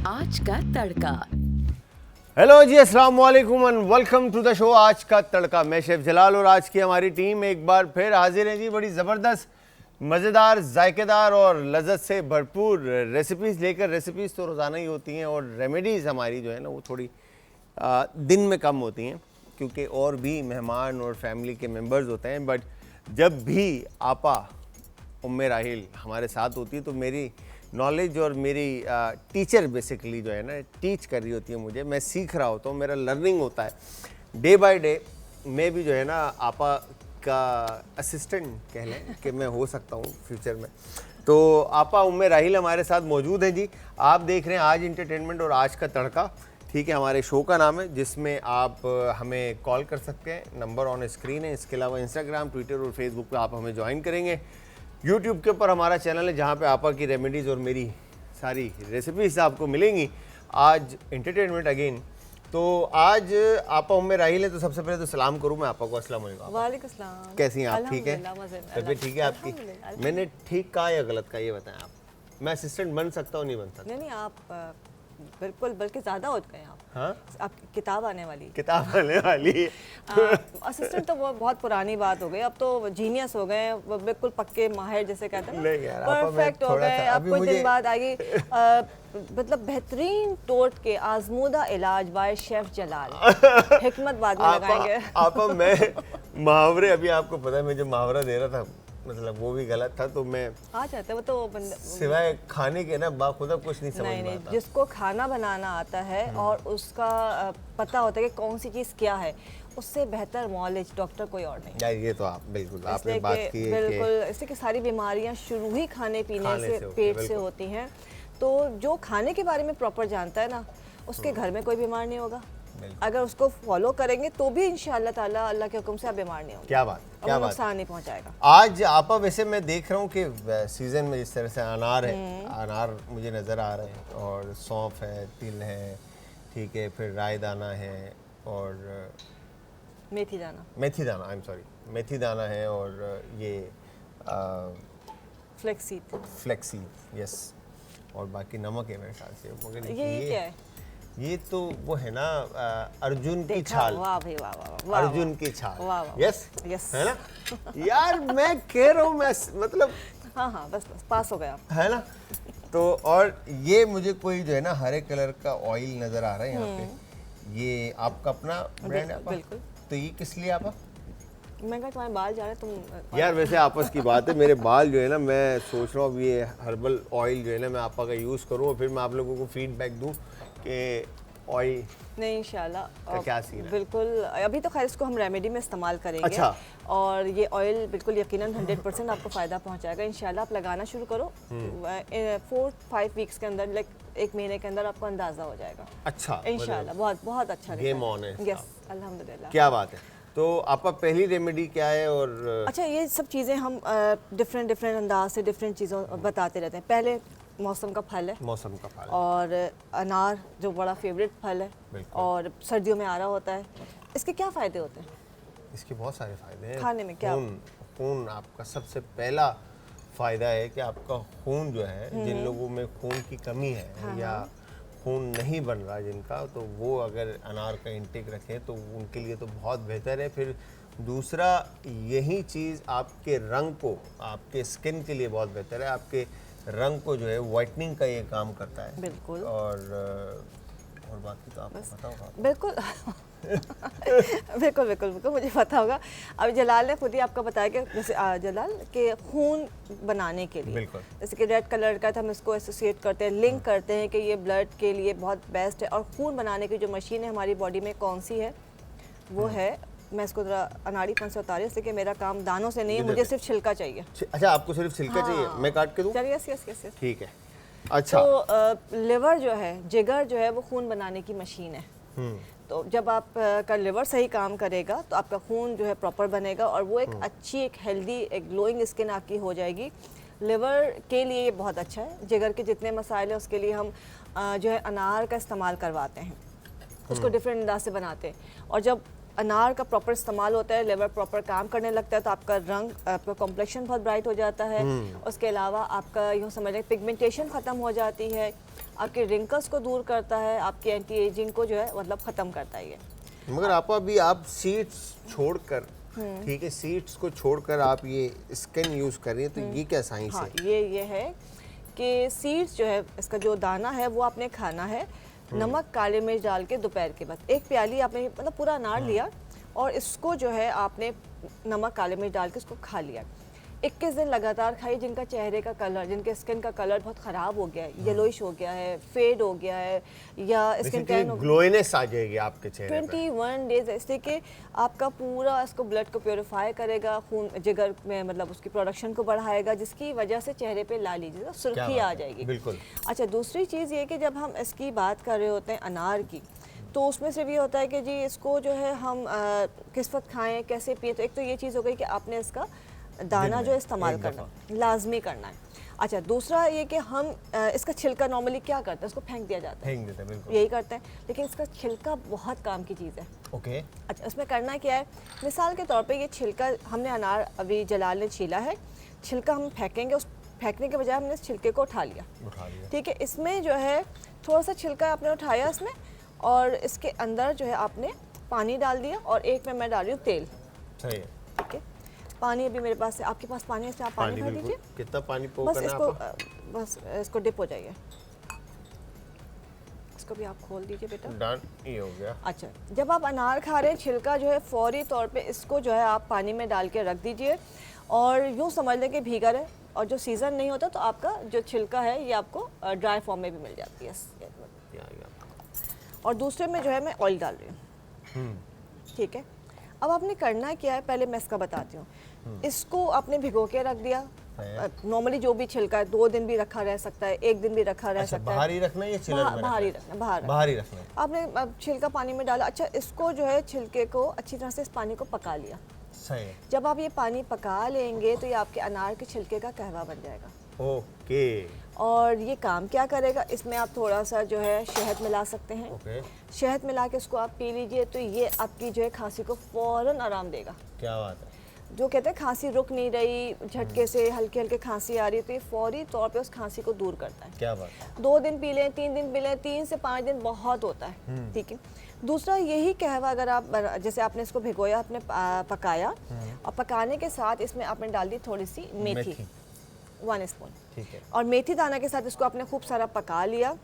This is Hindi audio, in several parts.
आज का तड़का। हेलो जी, अस्सलाम वालेकुम and welcome to the show Aaj ka तड़का। मैं शेफ जलाल और आज की हमारी टीम एक बार फिर हाजिर है जी, बड़ी ज़बरदस्त, मज़ेदार, जायकेदार और लज़्ज़त से भरपूर रेसिपीज़ लेकर। रेसिपीज़ तो रोज़ाना ही होती हैं और रेमेडीज़ हमारी जो है ना वो थोड़ी दिन में कम होती हैं क्योंकि और भी मेहमान और फैमिली के मेम्बर्स होते हैं। बट जब भी आपा उम्मे राहिल हमारे साथ होती है तो मेरी नॉलेज और मेरी टीचर बेसिकली जो है ना टीच कर रही होती है मुझे, मैं सीख रहा होता हूँ, मेरा लर्निंग होता है डे बाय डे। मैं भी जो है ना आपा का असिस्टेंट कह लें कि मैं हो सकता हूँ फ्यूचर में। तो आपा उम्मे राहिल हमारे साथ मौजूद हैं जी। आप देख रहे हैं आज इंटरटेनमेंट और आज का तड़का, ठीक है, हमारे शो का नाम है, जिसमें आप हमें कॉल कर सकते हैं, नंबर ऑन स्क्रीन है। इसके अलावा इंस्टाग्राम, ट्विटर और फेसबुक पे आप हमें ज्वाइन करेंगे। यूट्यूब के ऊपर हमारा चैनल है जहाँ पे आपा की रेमेडीज़ और मेरी सारी रेसिपीज़ आपको मिलेंगी। आज एंटरटेनमेंट अगेन। तो आज आपा उम्मे राहिल है तो सबसे पहले तो सलाम करूँ मैं आपा को। अस्सलाम वालेकुम। वालेकुम सलाम। कैसी हैं आप? ठीक है, तबीयत ठीक है आपकी? मैंने ठीक कहा या गलत कहा ये बताएं आप। मैं असिस्टेंट बन सकता हूँ नहीं बन सकता? नहीं आप बिल्कुल, बल्कि ज़्यादा हो गए आप। हाँ, आपकी किताब आने वाली। किताब आने वाली। असिस्टेंट तो वो बहुत पुरानी बात हो गई, अब तो जीनियस हो गए, वो बिल्कुल पक्के माहिर जैसे कहते हैं ना, परफेक्ट हो गए। अब कुछ दिन बाद आएगी मतलब बेहतरीन टोट के आजमूदा इलाज बाय शेफ जलाल। हिकमत बाद में लगाएंगे। आपा मैं मुहावरे, अभी आपको पता है मैं जो मुहावरा दे रहा था मतलब वो भी गलत था, तो मैं आ जाता है वो तो सिवाय खाने के ना बाखुदा कुछ नहीं समझ में आता। जिसको खाना बनाना आता है और उसका पता होता है कि कौन सी चीज़ क्या है, उससे बेहतर नॉलेज डॉक्टर कोई और नहीं। यार ये तो आप बिल्कुल आपने बात की है बिल्कुल, इससे कि सारी बीमारियां शुरू ही खाने पीने से पेट से होती हैं। तो जो खाने के बारे में प्रॉपर जानता है ना, उसके घर में कोई बीमार नहीं होगा। अगर उसको फॉलो करेंगे तो भी इंशाअल्लाह ताला अल्लाह के हुक्म से आप बीमार नहीं होंगे। क्या बात, क्या बात, नुकसान नहीं पहुंचाएगा। आज आपा वैसे मैं देख रहा हूँ कि सीजन में जिस तरह से अनार है, अनार मुझे नज़र आ रहे हैं और सौंफ है, तिल है, ठीक है, फिर राई दाना है और मेथी दाना, आई एम सॉरी, मेथी दाना है और ये फ्लेक्सीड, यस, और बाकी नमक है मेरे ख्याल से। मगर ये क्या है? ये तो वो है ना अर्जुन की छाल। वाह भाई वाह वाह, अर्जुन की छाल। यस यस है ना यार, मैं कह रहा हूँ, मैं मतलब हाँ बस पास हो गया है ना। तो और ये मुझे कोई जो है ना हरे कलर का ऑयल नजर आ रहा है यहाँ पे, ये आपका अपना ब्रांड है? बिल्कुल। तो ये किस लिए आपा? मैं कहा तुम्हारे बाल जा रहे तुम यार वैसे आपस की बात है, मेरे बाल जो है ना मैं सोच रहा हूँ अब ये हर्बल ऑयल जो है ना मैं आपा का यूज़ करूँ और फिर मैं आप लोगों को फीडबैक दूँ कि ऑयल नहीं इंशाल्लाह क्या सीन है। बिल्कुल, अभी तो खैर इसको हम रेमेडी में इस्तेमाल करेंगे। अच्छा। और ये ऑयल बिल्कुल यकीनन 100% आपको फ़ायदा पहुंचाएगा इंशाल्लाह। आप लगाना शुरू करो, 4-5 वीक्स के अंदर, लाइक 1 महीने के अंदर आपको अंदाज़ा हो जाएगा। अच्छा, इंशाल्लाह बहुत बहुत अच्छा गेम ऑन है। यस अल्हम्दुलिल्लाह। क्या बात है। तो आपका पहली रेमेडी क्या है? और अच्छा, ये सब चीज़ें हम डिफरेंट अंदाज से डिफरेंट चीज़ों बताते रहते हैं। पहले मौसम का फल है, मौसम का फल और अनार जो बड़ा फेवरेट फल है और सर्दियों में आ रहा होता है। इसके क्या फ़ायदे होते हैं? इसके बहुत सारे फ़ायदे हैं। खाने में क्या? खून आपका सबसे पहला फ़ायदा है कि आपका खून जो है, जिन लोगों में खून की कमी है या खून नहीं बन रहा जिनका, तो वो अगर अनार का इंटेक रखें तो उनके लिए तो बहुत बेहतर है। फिर दूसरा, यही चीज़ आपके रंग को, आपके स्किन के लिए बहुत बेहतर है। आपके रंग को जो है वाइटनिंग का ये काम करता है। बिल्कुल। और बाकी तो आपको पता होगा। बिल्कुल बिल्कुल मुझे पता होगा। अब जलाल ने खुद ही आपको बताया कि जैसे जलाल के खून बनाने के लिए, जैसे कि रेड कलर का हम इसको एसोसिएट करते हैं, लिंक करते हैं कि ये ब्लड के लिए बहुत बेस्ट है। और खून बनाने की जो मशीन है हमारी बॉडी में कौन सी है, वो है, मैं इसको जरा अनाड़ीपन से उतारी, इसलिए कि मेरा काम दानों से नहीं है, मुझे सिर्फ छिलका चाहिए। अच्छा, आपको सिर्फ छिलका चाहिए? मैं काट के दूं? चलिए, यस ठीक है। अच्छा, तो लिवर जो है, जिगर जो है, वो खून बनाने की मशीन है। तो जब आप का लिवर सही काम करेगा तो आपका खून जो है प्रॉपर बनेगा और वो एक अच्छी, एक हेल्दी, एक ग्लोइंग स्किन आपकी हो जाएगी। लिवर के लिए ये बहुत अच्छा है। जिगर के जितने मसाइल हैं उसके लिए हम जो है अनार का इस्तेमाल करवाते हैं, उसको डिफरेंट अंदाज से बनाते हैं। और जब अनार का प्रॉपर इस्तेमाल होता है, लिवर प्रॉपर काम करने लगता है, तो आपका रंग, आपका कॉम्प्लेक्शन बहुत ब्राइट हो जाता है। उसके अलावा आपका यूँ समझ लें पिगमेंटेशन ख़त्म हो जाती है, आपके रिंकल्स को दूर करता है, आपकी एंटी एजिंग को जो है मतलब ख़त्म करता है ये। मगर अभी आप सीड्स छोड़कर, ठीक है, सीड्स को छोड़कर आप ये स्किन यूज़ कर रही हैं, तो ये क्या साइंस हाँ, है? ये है कि सीड्स जो है, इसका जो दाना है वो आपने खाना है नमक काली मिर्च डाल के दोपहर के बाद। एक प्याली आपने मतलब पूरा अनार लिया और इसको जो है आपने नमक काली मिर्च डाल के इसको खा लिया। 21 दिन लगातार खाइए। जिनका चेहरे का कलर, जिनके स्किन का कलर बहुत ख़राब हो गया है, येलोइश हो गया है, फेड हो गया है या स्किन टैन हो गया, ग्लोइनेस आ जाएगी आपके चेहरे पे। 21 डेज, इसलिए कि आपका पूरा इसको ब्लड को प्योरीफाई करेगा, खून जिगर में मतलब उसकी प्रोडक्शन को बढ़ाएगा, जिसकी वजह से चेहरे पे लाली जैसे सुर्खी आ जाएगी। बिल्कुल। अच्छा, दूसरी चीज़ ये कि जब हम इसकी बात कर रहे होते हैं अनार की, तो उसमें सिर्फ ये होता है कि जी इसको जो है हम किस वक्त खाएं, कैसे पिए। तो एक तो ये चीज़ हो गई कि आपने इसका दाना जो इस्तेमाल करना लाजमी करना है। अच्छा, दूसरा ये कि हम इसका छिलका नॉर्मली क्या करते हैं, इसको फेंक दिया जाता है, फेंक देते हैं, बिल्कुल यही करते हैं, लेकिन इसका छिलका बहुत काम की चीज़ है। ओके। अच्छा, उसमें करना क्या है, मिसाल के तौर पे ये छिलका हमने अनार अभी जलाल ने छीला है, छिलका हम फेंकेंगे, उस फेंकने के बजाय हमने इस छिलके को उठा लिया, ठीक है। इसमें जो है थोड़ा सा छिलका आपने उठाया इसमें, और इसके अंदर जो है आपने पानी डाल दिया, और एक में मैं डाल रही हूँ तेल। सही है। ठीक है, पानी अभी मेरे पास है, आपके पास पानी है, इसमें आप पानी भर दीजिए। कितना पानी पो बस करना इसको आपको? बस इसको डिप हो जाइए, इसको भी आप खोल दीजिए बेटा। डन, ये हो गया। अच्छा, जब आप अनार खा रहे हैं, छिलका जो है फौरी तौर पे इसको जो है आप पानी में डाल के रख दीजिए, और यूँ समझ लें कि भीगा रहे। और जो सीज़न नहीं होता तो आपका जो छिलका है ये आपको ड्राई फॉर्म में भी मिल जाती है। और दूसरे में जो है मैं ऑयल डाल रही हूँ, ठीक है। अब आपने करना क्या है, पहले मैं इसका बताती हूँ। इसको आपने भिगो के रख दिया। नॉर्मली जो भी छिलका है 2 दिन भी रखा रह सकता है, 1 दिन भी रखा रह सकता है। बाहर ही रखना है या चिलर में? बाहर ही रखना, बाहर ही रखना है। आपने अब छिलका पानी में डाला। अच्छा, इसको जो है छिलके को अच्छी तरह से इस पानी को पका लिया। सही है। जब आप ये पानी पका लेंगे तो ये आपके अनार के छिलके का कहवा बन जाएगा। ओके। और ये काम क्या करेगा, इसमें आप थोड़ा सा जो है शहद मिला सकते हैं। ओके। शहद मिला के इसको आप पी लीजिए, तो ये आपकी जो है खांसी को फ़ौरन आराम देगा। क्या बात है। जो कहते हैं खांसी रुक नहीं रही, झटके से हल्की हल्की खांसी आ रही है, तो ये फौरी तौर पे उस खांसी को दूर करता है। क्या बात है। 2 दिन पी लें, 3 दिन पी लें, 3 से 5 दिन बहुत होता है, ठीक है। दूसरा यही कहवा, अगर आप जैसे आपने इसको भिगोया, आपने पकाया, और पकाने के साथ इसमें आपने डाल दी थोड़ी सी मेथी, 1 स्पून, ठीक है। और मेथी दाना के साथ इसको आपने खूब सारा पका लिया।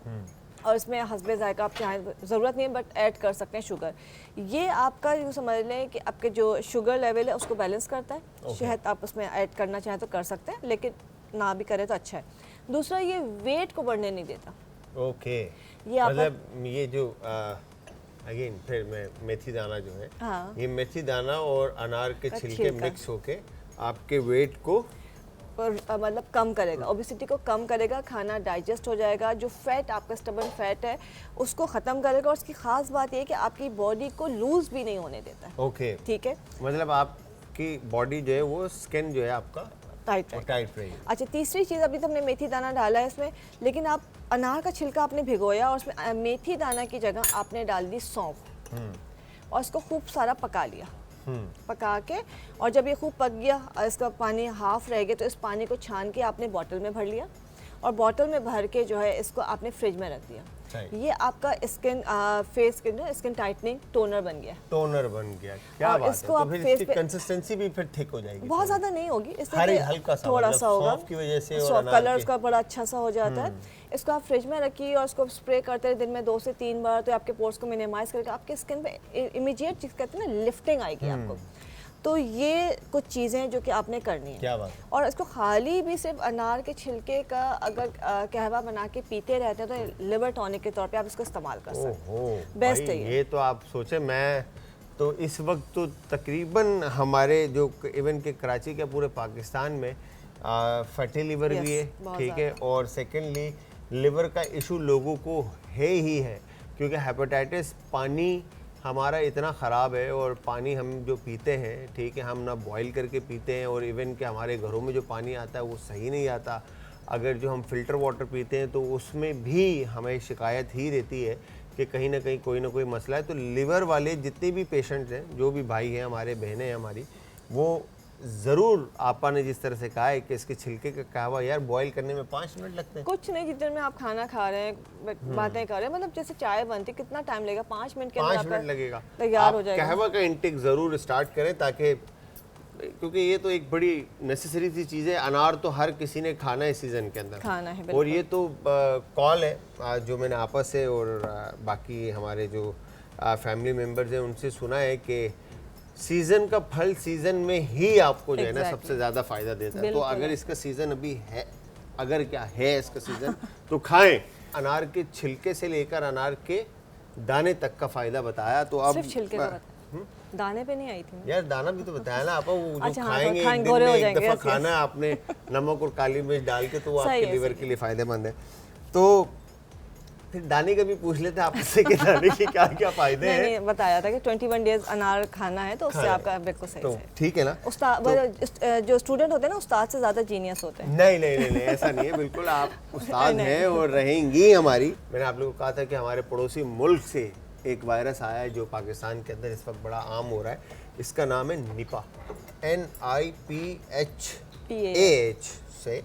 और इसमें हस्बे जायका आप चाहें, ज़रूरत नहीं है बट ऐड कर सकते हैं शुगर। ये आपका यूँ समझ लें कि आपके जो शुगर लेवल है उसको बैलेंस करता है। शहद आप उसमें ऐड करना चाहें तो कर सकते हैं, लेकिन ना भी करें तो अच्छा है। दूसरा, ये वेट को बढ़ने नहीं देता। ओके। ये आप मतलब ये जो अगेन फिर मैं मेथी दाना जो है, हाँ, ये मेथी दाना और अनार के का छिलके छिलका। मिक्स होके आपके वेट को मतलब कम करेगा, ओबेसिटी को कम करेगा, खाना डाइजेस्ट हो जाएगा, जो फैट आपका स्टबर्न फैट है उसको ख़त्म करेगा। और उसकी ख़ास बात ये है कि आपकी बॉडी को लूज़ भी नहीं होने देता है। ओके। ठीक है, मतलब आपकी बॉडी जो है वो स्किन जो है आपका टाइट रहेगी। अच्छा, तीसरी चीज़, अभी तो हमने मेथी दाना डाला है इसमें, लेकिन आप अनार का छिलका आपने भिगोया और उसमें मेथी दाना की जगह आपने डाल दी सौंफ, और इसको खूब सारा पका लिया। पका के, और जब ये खूब पक गया, इसका पानी हाफ रह गया, तो इस पानी को छान के आपने बॉटल में भर लिया, और बॉटल में भर के जो है इसको आपने फ्रिज में रख दिया। ये आपका skin face skin tightening toner बन गया। टोनर बन गया, क्या बात है। तो फिर इसकी कंसिस्टेंसी भी फिर थिक हो जाएगी। बहुत ज़्यादा नहीं होगी, इसलिए हल्का सा, थोड़ा सा होगा, सौंफ की वजह से, और सौंफ कलर उसका बड़ा अच्छा सा हो जाता है। इसको आप फ्रिज में रखिए और इसको स्प्रे करते रहे दिन में 2 से 3 बार, तो आपके पोर्स को मिनिमाइज करके आपके स्किन पे इमीडिएट चीज़ कहते हैं ना, लिफ्टिंग आएगी आपको। तो ये कुछ चीज़ें जो कि आपने करनी है। क्या बात। और इसको खाली भी सिर्फ अनार के छिलके का अगर कहवा बना के पीते रहते हैं तो लिवर टॉनिक के तौर पे आप इसको इस्तेमाल कर सकते हैं। बेस्ट है ये तो आप सोचे, मैं तो इस वक्त तो तकरीबन हमारे जो इवन के कराची के पूरे पाकिस्तान में फैटी लिवर भी है, ठीक है। और सेकेंडली लिवर का इशू लोगों को है ही है, क्योंकि हेपेटाइटिस, पानी हमारा इतना ख़राब है, और पानी हम जो पीते हैं, ठीक है, हम ना बॉईल करके पीते हैं, और इवन के हमारे घरों में जो पानी आता है वो सही नहीं आता। अगर जो हम फ़िल्टर वाटर पीते हैं तो उसमें भी हमें शिकायत ही रहती है कि कहीं ना कहीं कोई ना कोई मसला है। तो लिवर वाले जितने भी पेशेंट्स हैं, जो भी भाई हैं हमारे, बहनें हैं हमारी, वो ज़रूर आपा ने जिस तरह से कहा है कि इसके छिलके का कहवा यार बॉईल करने में 5 मिनट लगते हैं। कुछ नहीं, जितने में आप खाना खा रहे हैं, बातें कर रहे हैं, मतलब जैसे चाय बनती कितना टाइम लगेगा, 5 मिनट के अंदर 5 मिनट आपका लगेगा। तैयार हो आप जाएगा। कहवा का इंटेक ज़रूर स्टार्ट करें ताकि, क्योंकि ये तो एक बड़ी नेसेसरी सी चीज़ है। अनार तो हर किसी ने खाना है सीज़न के अंदर, खाना है और बिल्कुल। ये तो कॉल है जो मैंने आपस से और बाकी हमारे जो फैमिली मेम्बर्स हैं उनसे सुना है कि सीज़न का फल सीज़न में ही आपको जो है ना Exactly. सबसे ज़्यादा फ़ायदा देता है। तो बिल्कुल अगर है। इसका सीज़न अभी है, अगर क्या है इसका सीज़न तो खाएं। अनार के छिलके से लेकर अनार के दाने तक का फ़ायदा बताया। तो अब सिर्फ छिलके का बताया, दाने पे नहीं आई थी मैं। यार दाना भी तो बताया ना आपा, वो जो अच्छा, हाँ, खाएंगे खाएंगे, एक दिन गोरे में हो एक जाएंगे, दफ़ा yes, खाना है आपने नमक और काली मिर्च डाल के, तो वो सही आपके है, लिवर सही के लिए फ़ायदेमंद है। तो फिर दाने का भी पूछ लेते हैं आपसे कि दाने के क्या क्या फ़ायदे नहीं हैं। नहीं, बताया था कि 21 डेज अनार खाना है, तो उससे खाना है। आपका बिल्कुल सही तो से। ठीक है ना। उस्ताद जो स्टूडेंट होते हैं ना, उस्ताद से ज़्यादा जीनियस होते हैं। नहीं नहीं नहीं नहीं, ऐसा नहीं है, बिल्कुल आप उस्ताद नहीं। हैं और रहेंगी हमारी। मैंने आप लोगों को कहा था कि हमारे पड़ोसी मुल्क से एक वायरस आया है जो पाकिस्तान के अंदर इस वक्त बड़ा आम हो रहा है। इसका नाम है निपा, NIPHAH से।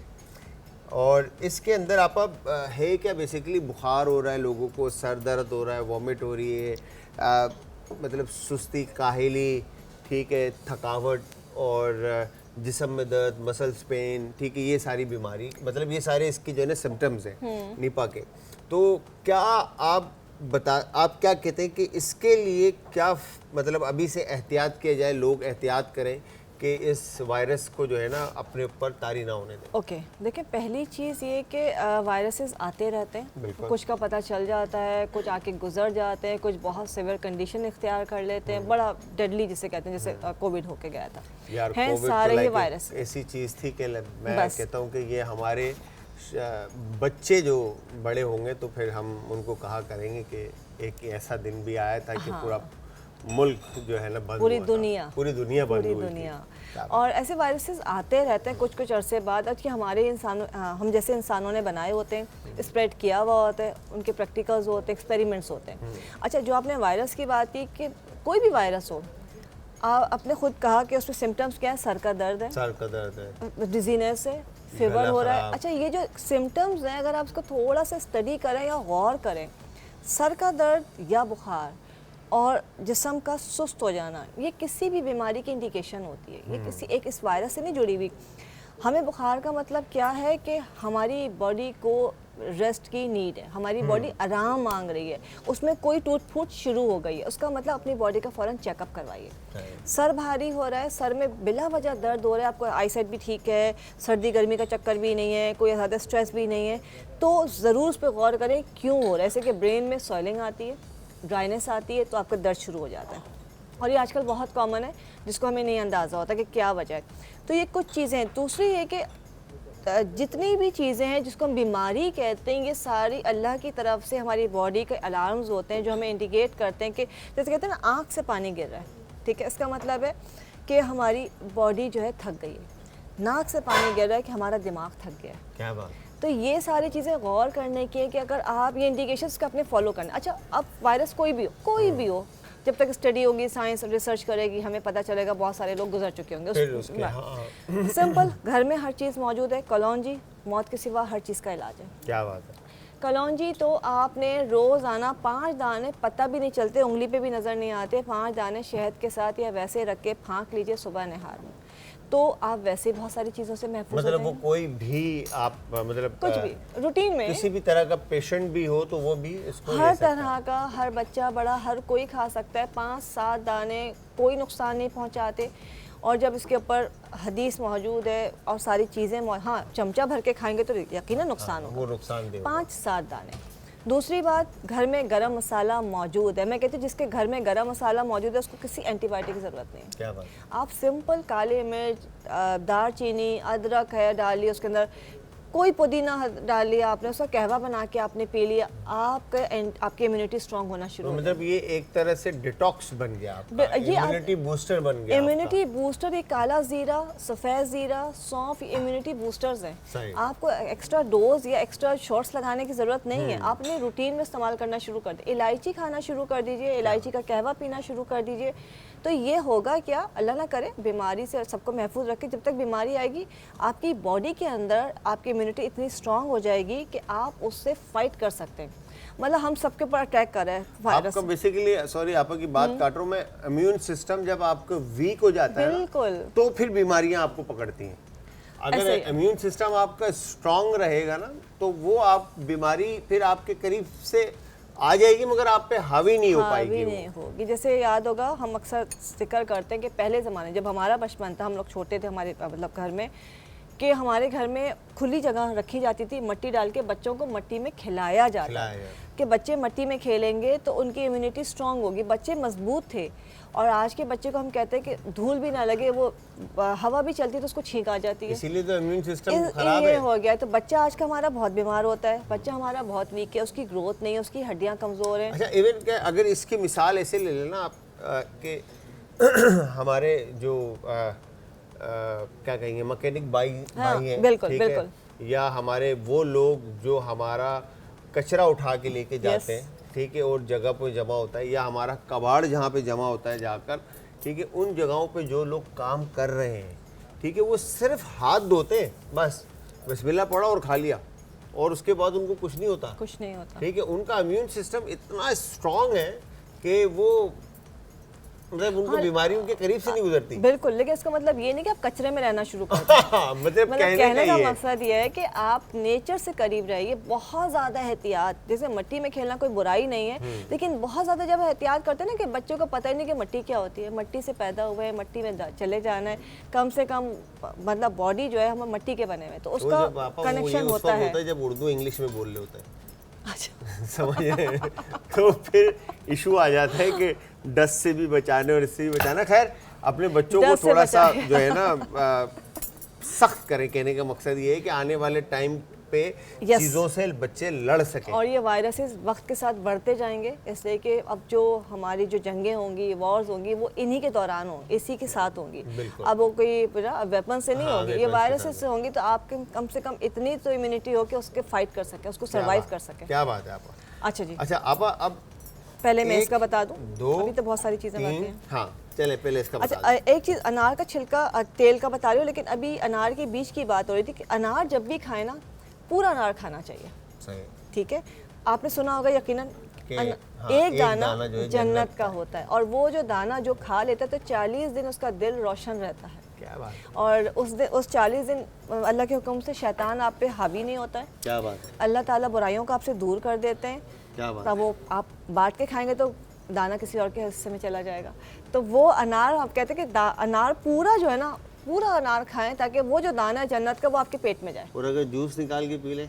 और इसके अंदर आप है क्या, बेसिकली बुखार हो रहा है लोगों को, सर दर्द हो रहा है, वॉमिट हो रही है, मतलब सुस्ती, काहिली, ठीक है, थकावट और जिस्म में दर्द, मसल्स पेन, ठीक है, ये सारी बीमारी, मतलब ये सारे इसकी जो है ना सिम्टम्स हैं निपा के। तो क्या आप क्या कहते हैं कि इसके लिए क्या मतलब अभी से एहतियात किया जाए, लोग एहतियात करें कि इस वायरस को जो है ना अपने ऊपर तारी ना होने दें? ओके, देखिए पहली चीज़ ये कि वायरसेस आते रहते हैं, बिल्कुल। कुछ का पता चल जाता है, कुछ आके गुजर जाते हैं, कुछ बहुत सिवियर कंडीशन इख्तियार कर लेते हैं, बड़ा डेडली जिसे कहते हैं, जैसे कोविड होके गया था। यार हैं कोविड सारे तो ये लाइक वायरस ऐसी चीज़ थी कि मैं बस। कहता हूँ कि ये हमारे बच्चे जो बड़े होंगे तो फिर हम उनको कहा करेंगे कि एक ऐसा दिन भी आया था कि पूरा मुल्क जो है ना बंद पूरी हुआ था। दुनिया पूरी दुनिया बंद पूरी हुई थी। दुनिया। क्या और ऐसे वायरसेस आते रहते हैं कुछ कुछ अरसे बाद। अब कि हमारे इंसानों हम जैसे इंसानों ने बनाए होते हैं, स्प्रेड किया हुआ होता है, उनके प्रैक्टिकल्स होते हैं, एक्सपेरिमेंट्स होते हैं। अच्छा, जो आपने वायरस की बात की कि कोई भी वायरस हो, आपने खुद कहा कि उसमें सिम्टम्स क्या है, सर का दर्द है, सर का दर्द है, डिजीनेस है, फीवर गला हो रहा है। खराब। अच्छा, ये जो सिम्टम्स हैं अगर आप इसको थोड़ा सा स्टडी करें या गौर करें, सर का दर्द या बुखार और जिस्म का सुस्त हो जाना, ये किसी भी बीमारी की इंडिकेशन होती है। ये किसी एक इस वायरस से नहीं जुड़ी हुई। हमें बुखार का मतलब क्या है कि हमारी बॉडी को रेस्ट की नीड है, हमारी बॉडी आराम मांग रही है, उसमें कोई टूट फूट शुरू हो गई है, उसका मतलब अपनी बॉडी का फ़ौरन चेकअप करवाइए। सर भारी हो रहा है, सर में बिला वजह दर्द हो रहा है, आपको आईसाइट भी ठीक है, सर्दी गर्मी का चक्कर भी नहीं है, कोई ज़्यादा स्ट्रेस भी नहीं है, तो ज़रूर उस पर गौर करें क्यों हो रहा है। जैसे कि ब्रेन में स्वेलिंग आती है, ड्राइनेस आती है, तो आपका दर्द शुरू हो जाता है। और ये आजकल बहुत कॉमन है जिसको हमें नहीं अंदाज़ा होता कि क्या वजह है। तो ये कुछ चीज़ें हैं। दूसरी ये कि जितनी भी चीज़ें हैं जिसको हम बीमारी कहते हैं, ये सारी अल्लाह की तरफ से हमारी बॉडी के अलार्म्स होते हैं जो हमें इंडिकेट करते हैं कि जैसे कहते हैं ना, आँख से पानी गिर रहा है, ठीक है, इसका मतलब है कि हमारी बॉडी जो है थक गई है। नाक से पानी गिर रहा है कि हमारा दिमाग थक गया है। क्या बात। तो ये सारी चीज़ें गौर करने की है कि अगर आप ये इंडिकेशंस का अपने फॉलो करना। अच्छा, अब वायरस कोई भी हो, जब तक स्टडी होगी, साइंस रिसर्च करेगी, हमें पता चलेगा, बहुत सारे लोग गुजर चुके होंगे फिर उसके हाँ। सिंपल, घर में हर चीज़ मौजूद है। कलौंजी मौत के सिवा हर चीज़ का इलाज है। क्या बात है। कलौंजी तो आपने रोज़ाना 5 दाने, पता भी नहीं चलते, उंगली पे भी नज़र नहीं आते, 5 दाने शहद के साथ या वैसे रख के फाँक लीजिए सुबह नहार में, तो आप वैसे बहुत सारी चीज़ों से महफूज मतलब होते वो हैं। कोई भी आप मतलब कुछ भी रूटीन में किसी भी तरह का पेशेंट भी हो तो वो भी इसको ले हर सकता है। तरह का, हर बच्चा बड़ा, हर कोई खा सकता है। 5-7 दाने कोई नुकसान नहीं पहुंचाते। और जब इसके ऊपर हदीस मौजूद है और सारी चीज़ें हाँ, चमचा भर के खाएंगे तो यकीनन नुकसान होगा। वो नुकसान दे। 5-7 दाने। दूसरी बात, घर में गरम मसाला मौजूद है। मैं कहती हूँ जिसके घर में गरम मसाला मौजूद है उसको किसी एंटीबायोटिक की ज़रूरत नहीं है। क्या बात। आप सिंपल काले मिर्च, दालचीनी, अदरक है डालिए, उसके अंदर कोई पुदीना डालिए, आपने उसका कहवा बना के आपने पी लिया, आपकी इम्यूनिटी स्ट्रांग होना शुरू तो हो मतलब ये एक तरह से डिटॉक्स बन गया आपका, ये आप- इम्यूनिटी बूस्टर बन गया इम्यूनिटी बूस्टर। ये काला जीरा, सफ़ेद जीरा, सौंफ, इम्यूनिटी बूस्टर्स सही। हैं। आपको एक्स्ट्रा डोज या एक्स्ट्रा शॉट्स लगाने की ज़रूरत नहीं है। आपने रूटीन में इस्तेमाल करना शुरू कर दिया। इलायची खाना शुरू कर दीजिए, इलायची का कहवा पीना शुरू कर दीजिए, तो ये होगा क्या, अल्लाह ना करे बीमारी से सबको महफूज रखे। जब तक बीमारी आएगी आपकी बॉडी के अंदर आपकी इम्यूनिटी इतनी स्ट्रांग हो जाएगी कि आप उससे फाइट कर सकते हैं। मतलब हम सबके ऊपर अटैक कर रहे हैं वायरस। आपका बेसिकली, सॉरी आपकी बात काट रहा हूँ मैं, इम्यून सिस्टम जब आपका वीक हो जाता है बिल्कुल, तो फिर बीमारियां आपको पकड़ती हैं। अगर इम्यून सिस्टम आपका स्ट्रांग रहेगा ना तो वो आप बीमारी फिर आपके करीब से आ जाएगी मगर आप पे हावी नहीं हो पाएगी। हावी नहीं होगी। जैसे याद होगा हम अक्सर जिक्र करते हैं कि पहले ज़माने जब हमारा बचपन था, हम लोग छोटे थे, हमारे मतलब घर में, कि हमारे घर में खुली जगह रखी जाती थी, मट्टी डाल के बच्चों को मट्टी में खिलाया जाता है कि बच्चे मट्टी में खेलेंगे तो उनकी इम्यूनिटी स्ट्रांग होगी, बच्चे मजबूत थे। और आज के बच्चे को हम कहते हैं कि धूल भी ना लगे, वो हवा भी चलती है तो उसको छींक आ जाती है, इसीलिए तो इम्यून सिस्टम खराब है। ये हो गया। तो बच्चा आज का हमारा बहुत बीमार होता है, बच्चा हमारा बहुत वीक है, उसकी ग्रोथ नहीं है, उसकी हड्डियां कमज़ोर हैं। अच्छा, इवन क्या अगर इसकी मिसाल ऐसे ले लेना आप कि हमारे जो क्या कहेंगे मैकेनिक भाई हैं, बिल्कुल, ठीक बिल्कुल। है, या हमारे वो लोग जो हमारा कचरा उठा के लेके जाते हैं, ठीक है, और जगह पे जमा होता है, या हमारा कबाड़ जहाँ पे जमा होता है जाकर, ठीक है, उन जगहों पे जो लोग काम कर रहे हैं, ठीक है, वो सिर्फ हाथ धोते हैं, बस बिस्मिल्लाह पढ़ा और खा लिया, और उसके बाद उनको कुछ नहीं होता, कुछ नहीं होता, ठीक है। उनका इम्यून सिस्टम इतना स्ट्रांग है कि वो मतलब उनको बीमारी उनके करीब से नहीं गुजरती। बिल्कुल, लेकिन इसका मतलब ये नहीं कि आप कचरे में रहना शुरू कर दें। मतलब कहने का मकसद ये है कि आप नेचर से करीब रहिए, बहुत ज़्यादा एहतियात। जैसे मट्टी में खेलना कोई बुराई नहीं है, लेकिन बहुत ज़्यादा जब एहतियात करते हैं ना कि बच्चों को पता ही नहीं कि मट्टी क्या होती है, मट्टी से पैदा हुए हैं, मट्टी में चले जाना है, कम से कम मतलब बॉडी जो है हम मट्टी के बने हुए, तो उसका कनेक्शन होता है। जब उर्दू इंग्लिश में बोल रहे होते हैं, अच्छा समझे, तो फिर इशू आ जाता है कि डस्ट से भी बचाने और इससे भी बचाना। खैर अपने बच्चों को थोड़ा सा जो है ना सख्त करें, कहने का मकसद ये है कि आने वाले टाइम पे चीज़ों से बच्चे लड़ सकें। और ये वायरसेस वक्त के साथ बढ़ते जाएंगे, इसलिए कि अब जो हमारी जो जंगें होंगी, वॉर्स होंगी, वो इन्हीं के दौरान होंगी, इसी के साथ होंगी। अब वो कोई वेपन से नहीं होगी, ये वायरसेस से होंगी। तो आपके कम से कम इतनी तो इम्यूनिटी हो कि उसके फाइट कर सके, उसको सर्वाइव कर सके। क्या बात है आपा। अच्छा जी, अच्छा आपा, अब पहले मैं इसका बता दूं, दो, अभी तो बहुत सारी चीज़ें बाकी हैं। हाँ चले पहले इसका बता अच्छा, एक चीज़ अनार का छिलका तेल का बता रही हूँ, लेकिन अभी अनार के बीज की बात हो रही थी कि अनार जब भी खाए ना, पूरा अनार खाना चाहिए। सही, ठीक है, आपने सुना होगा यकीनन हाँ, एक दाना जन्नत का होता है, और वो जो दाना जो खा लेता है तो 40 दिन उसका दिल रोशन रहता है। क्या बात। और उस 40 दिन अल्लाह के हुक्म से शैतान आप पे हावी नहीं होता है। क्या बात है। अल्लाह ताला बुराइयों को आपसे दूर कर देते हैं। क्या बात। तब वो आप बांट के खाएंगे तो दाना किसी और के हिस्से में चला जाएगा। तो वो अनार आप कहते हैं कि अनार पूरा जो है ना, पूरा अनार खाएं ताकि वो जो दाना है जन्नत का वो आपके पेट में जाए। और अगर जूस निकाल के पी ले,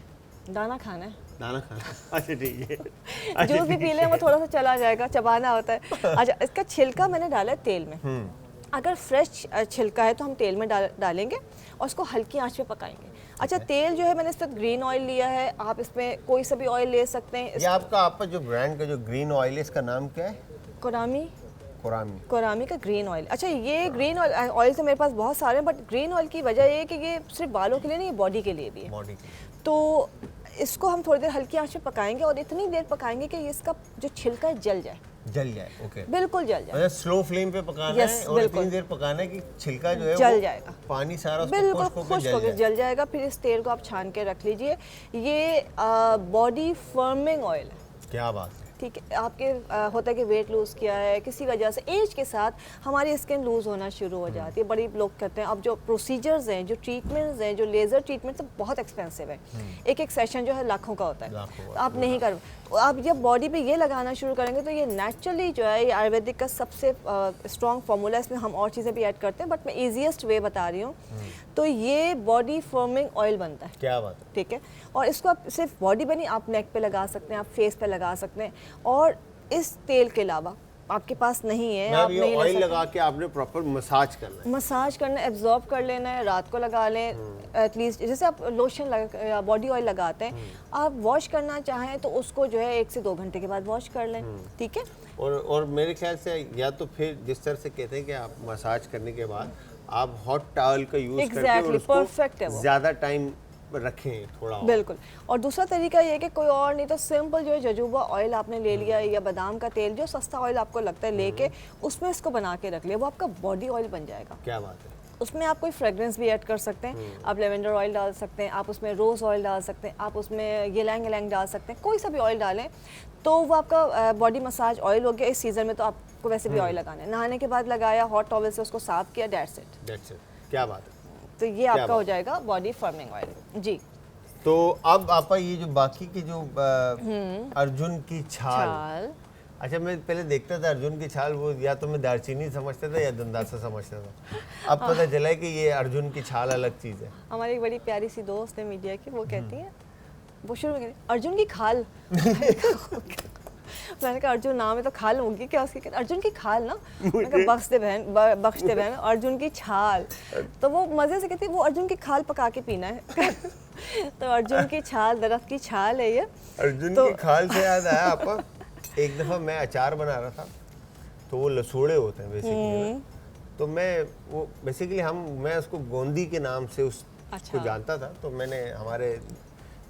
दाना खाना है, दाना खाना। अच्छा ठीक है, जूस भी पी ले वो थोड़ा सा चला जाएगा, चबाना होता है। अच्छा, इसका छिलका मैंने डाला है तेल में। अगर फ्रेश छिलका है तो हम तेल में डालेंगे और उसको हल्की आंच पे पकाएंगे। अच्छा, तेल जो है मैंने इस पर ग्रीन ऑयल लिया है, आप इसमें कोई सा भी ऑयल ले सकते हैं। ये आपका जो ब्रांड का जो ग्रीन ऑयल है, इसका नाम क्या है? कोरामी का ग्रीन ऑयल। अच्छा, ये ग्रीन ऑयल तो मेरे पास बहुत सारे हैं, बट ग्रीन ऑयल की वजह ये है कि ये सिर्फ बालों के लिए नहीं, ये बॉडी के लिए भी है। बॉडी के लिए। तो इसको हम थोड़ी देर हल्की आंच पे पकाएंगे और इतनी देर पकाएंगे कि इसका जो छिलका है जल जाए। ओके, बिल्कुल जल जाए। स्लो फ्लेम पे पकाना है और इतनी देर पकाना है कि छिलका जो है जल जाएगा, पानी सारा बिल्कुल खुश्क होकर जल जाएगा। फिर इस तेल को आप छान के रख लीजिए। ये बॉडी फर्मिंग ऑयल है। क्या बात है। ठीक है, आपके होता है कि वेट लूज़ किया है, किसी वजह से एज के साथ हमारी स्किन लूज़ होना शुरू हो जाती है। बड़ी लोग कहते हैं, अब जो प्रोसीजर्स हैं, जो ट्रीटमेंट्स हैं, जो लेज़र ट्रीटमेंट्स हैं, बहुत एक्सपेंसिव है। एक सेशन जो है लाखों का होता है, तो आप नहीं कर, आप जब बॉडी पे ये लगाना शुरू करेंगे तो ये नेचुरली जो है, ये आयुर्वेदिक का सबसे स्ट्रॉन्ग फार्मूला है। इसमें हम और चीज़ें भी ऐड करते हैं, बट मैं ईजीएस्ट वे बता रही हूँ। तो ये बॉडी फर्मिंग ऑयल बनता है। क्या बात है। ठीक है, और इसको आप सिर्फ बॉडी पे नहीं, आप नेक पे लगा सकते हैं, आप फेस पे लगा सकते हैं। और इस तेल के अलावा आपके पास नहीं है, आप नहीं ऑयल लगा के आपने प्रॉपर मसाज करना है। मसाज करना, एब्जॉर्ब कर लेना है, रात को लगा लें एटलीस्ट। जैसे आप लोशन या बॉडी ऑयल लगाते हैं, आप वॉश करना चाहें तो उसको जो है 1 से 2 घंटे के बाद वॉश कर लें। ठीक है, और मेरे ख्याल से या तो फिर जिस तरह से कहते हैं कि आप मसाज करने के बाद आप हॉट टॉवल का यूज करके और उसको परफेक्ट है वो। ज्यादा टाइम रखें थोड़ा और। बिल्कुल। और दूसरा तरीका ये है कि कोई और नहीं तो सिंपल जो है जजूबा ऑयल आपने ले लिया या बादाम का तेल, जो सस्ता ऑयल आपको लगता है लेके उसमें इसको बना के रख लिया, वो आपका बॉडी ऑयल बन जाएगा। क्या बात है। उसमें आप कोई फ्रेग्रेंस भी ऐड कर सकते हैं, आप लेवेंडर ऑयल डाल सकते हैं, आप उसमें रोज़ ऑयल डाल सकते हैं, आप उसमें येलैंग येलैंग डाल सकते हैं, कोई सा भी ऑयल डालें तो वो आपका बॉडी मसाज ऑयल हो गया। इस सीज़न में तो आपको वैसे भी ऑयल लगाना है, नहाने के बाद लगाया, हॉट टॉवल से उसको साफ किया, दैट्स इट। क्या बात है। तो ये आपका हो जाएगा बॉडी फर्मिंग ऑयल जी। तो अब आपा ये जो बाकी के जो अर्जुन की छाल, अच्छा मैं पहले देखता था अर्जुन की छाल वो या तो मैं दालचीनी समझता था या दंदासा समझता था, अब पता चला है कि ये अर्जुन की छाल अलग चीज़ है। हमारी एक बड़ी प्यारी सी दोस्त है मीडिया की, वो कहती है, वो शुरू में कहती है, अर्जुन की खाल। मैंने कहा अर्जुन नाम है तो खाल होगी क्या उसकी? अर्जुन की खाल ना, मैंने कहा बख्श दे बहन, अर्जुन की छाल। तो वो मज़े से कहती है वो अर्जुन की खाल पका के पीना है। तो अर्जुन की छाल, दरख्त की छाल है ये। अर्जुन तो की खाल से याद आया आपा, एक दफ़ा मैं अचार बना रहा था, तो वो लसूड़े होते हैं बेसिकली, तो मैं उसको गोंदी के नाम से उसको जानता था। तो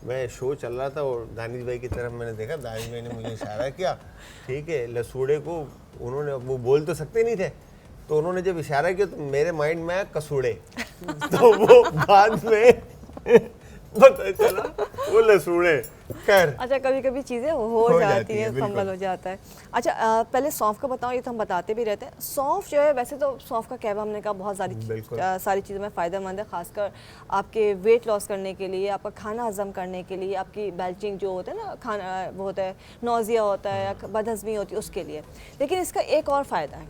मैं शो चल रहा था और दानिश भाई की तरफ मैंने देखा, दानिश भाई ने मुझे इशारा किया, ठीक है, लसूड़े को उन्होंने, वो बोल तो सकते नहीं थे, तो उन्होंने जब इशारा किया तो मेरे माइंड में आया कसूड़े। तो वो बाद में पता चला वो लसूड़े। खैर, अच्छा कभी कभी चीज़ें हो जाती हैं, फंबल हो जाता है। अच्छा पहले सौंफ का बताऊँ, ये तो हम बताते भी रहते हैं। सौंफ जो है, वैसे तो सौंफ का कहवा हमने कहा बहुत सारी चीज़ों में फ़ायदेमंद है, खासकर आपके वेट लॉस करने के लिए, आपका खाना हज़म करने के लिए, आपकी बेल्चिंग जो होता है ना, खाना वो होता है, नौजिया होता है या बदहज़मी होती है उसके लिए। लेकिन इसका एक और फ़ायदा है,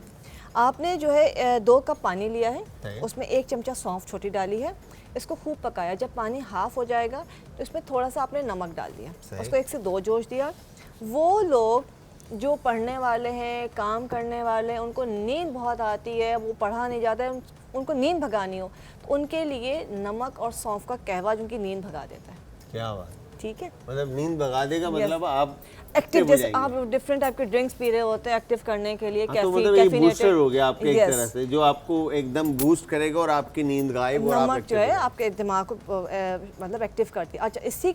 आपने जो है 2 कप पानी लिया है, उसमें 1 चमचा सौंफ छोटी डाली है, इसको खूब पकाया, जब पानी हाफ़ हो जाएगा तो इसमें थोड़ा सा आपने नमक डाल दिया, उसको 1 से 2 जोश दिया। वो लोग जो पढ़ने वाले हैं, काम करने वाले हैं, उनको नींद बहुत आती है, वो पढ़ा नहीं जाता है, उनको नींद भगानी हो, तो उनके लिए नमक और सौंफ का कहवा जिनकी नींद भगा देता है। क्या बात, ठीक है, मतलब नींद भगा देगा, मतलब आप एक्टिव, जैसे आप डिफरेंट टाइप के ड्रिंक्स पी रहे होते हैं एक्टिव करने के लिए, तो मतलब ये बूस्टर हो गया आपके एक तरह से, जो आपको एकदम बूस्ट करेगा और आपकी नींद गायब, और नमक जो है आपके दिमाग को मतलब एक्टिव करती है। अच्छा इसी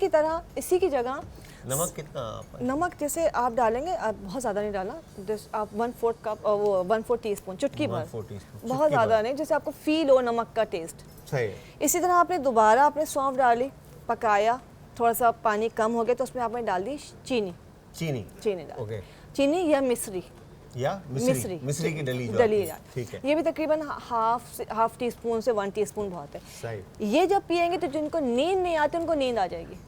की जगह नमक कितना आप? नमक जैसे आप डालेंगे, आप बहुत ज़्यादा नहीं डाला, आप 1/4 कप, वो 1/4 टीस्पून, चुटकी भर, बहुत ज़्यादा नहीं, जैसे आपको फील हो नमक का टेस्ट। सही। इसी तरह आपने दोबारा आपने सौंफ डाली, पकाया, थोड़ा सा पानी कम हो गया तो उसमें आपने डाल दी चीनी डाल, ओके, चीनी या मिश्री मिश्री की डली ठीक है। ये भी तकरीबन हाफ टी स्पून से 1 टीस्पून बहुत है। सही। ये जब पिएंगे तो जिनको नींद नहीं आती उनको नींद आ जाएगी।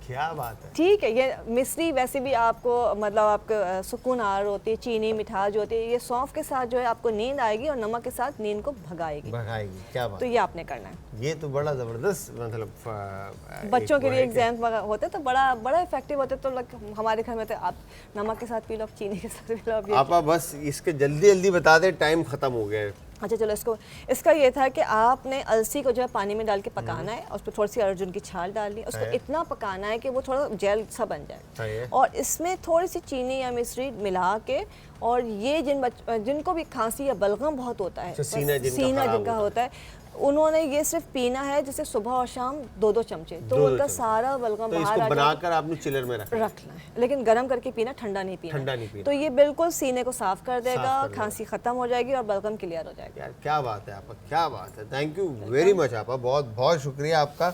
क्या बात है। ठीक है, ये मिश्री वैसे भी आपको मतलब आपको सुकून आ रही होती है, चीनी मिठास जो होती है, ये सौंफ के साथ जो है आपको नींद आएगी और नमक के साथ नींद को भगाएगी। क्या बात। तो ये आपने करना है। ये तो बड़ा ज़बरदस्त, मतलब बच्चों के लिए एग्जाम होते तो बड़ा इफेक्टिव होते, तो हमारे घर में तो आप नमक के साथ पी लो, चीनी के साथ पी लो। आप बस इसके जल्दी बता दें, टाइम ख़त्म हो गया है। अच्छा चलो, इसका ये था कि आपने अलसी को जो है पानी में डाल के पकाना है, उस पर थोड़ी सी अर्जुन की छाल डालनी है, उसको इतना पकाना है कि वो थोड़ा जेल सा बन जाए, और इसमें थोड़ी सी चीनी या मिश्री मिला के, और ये जिनको भी खांसी या बलगम बहुत होता है, सीना जिनका होता है, उन्होंने ये सिर्फ पीना है, जैसे सुबह और शाम 2-2 चमचे, तो उनका सारा बलगम बाहर आ जाएगा। बनाकर आपने चिलर में रखना है, लेकिन गर्म करके पीना, ठंडा नहीं पीना। तो ये बिल्कुल सीने को साफ कर देगा, खांसी खत्म हो जाएगी और बलगम क्लियर हो जाएगा। यार क्या बात है आपका, क्या बात है। थैंक यू वेरी मच आपका, बहुत बहुत शुक्रिया आपका।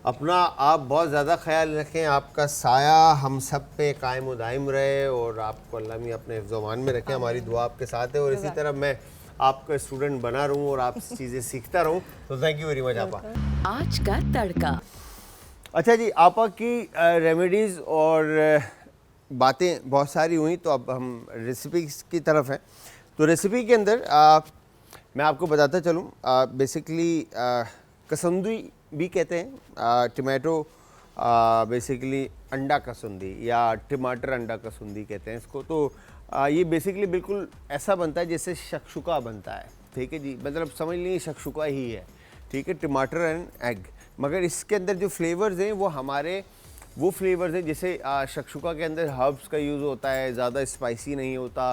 अपना आप बहुत ज़्यादा ख्याल रखें, आपका साया हम सब पे कायम व दायम रहे, और आपको अल्लाह में अपने हिफ्ज़-ओ-अमान में रखें। हमारी दुआ आपके साथ है, और इसी तरह मैं आपका स्टूडेंट बना रहूं और आप चीज़ें सीखता रहूं। तो थैंक यू वेरी मच आपा। आज का तड़का। अच्छा जी, आपा की रेमेडीज़ और बातें बहुत सारी हुई, तो अब हम रेसिपी की तरफ हैं। तो रेसिपी के अंदर मैं आपको बताता चलूँ, बेसिकली कसुंदी भी कहते हैं, टमाटो बेसिकली अंडा कसुंदी या टमाटर अंडा कसुंदी कहते हैं इसको। तो ये बेसिकली बिल्कुल ऐसा बनता है जैसे शक्शुका बनता है, ठीक है जी, मतलब समझ लीजिए शक्शुका ही है, ठीक है, टमाटर एंड एग। मगर इसके अंदर जो फ्लेवर्स हैं वो हमारे वो फ्लेवर्स हैं, जैसे शक्शुका के अंदर हर्ब्स का यूज़ होता है, ज़्यादा स्पाइसी नहीं होता,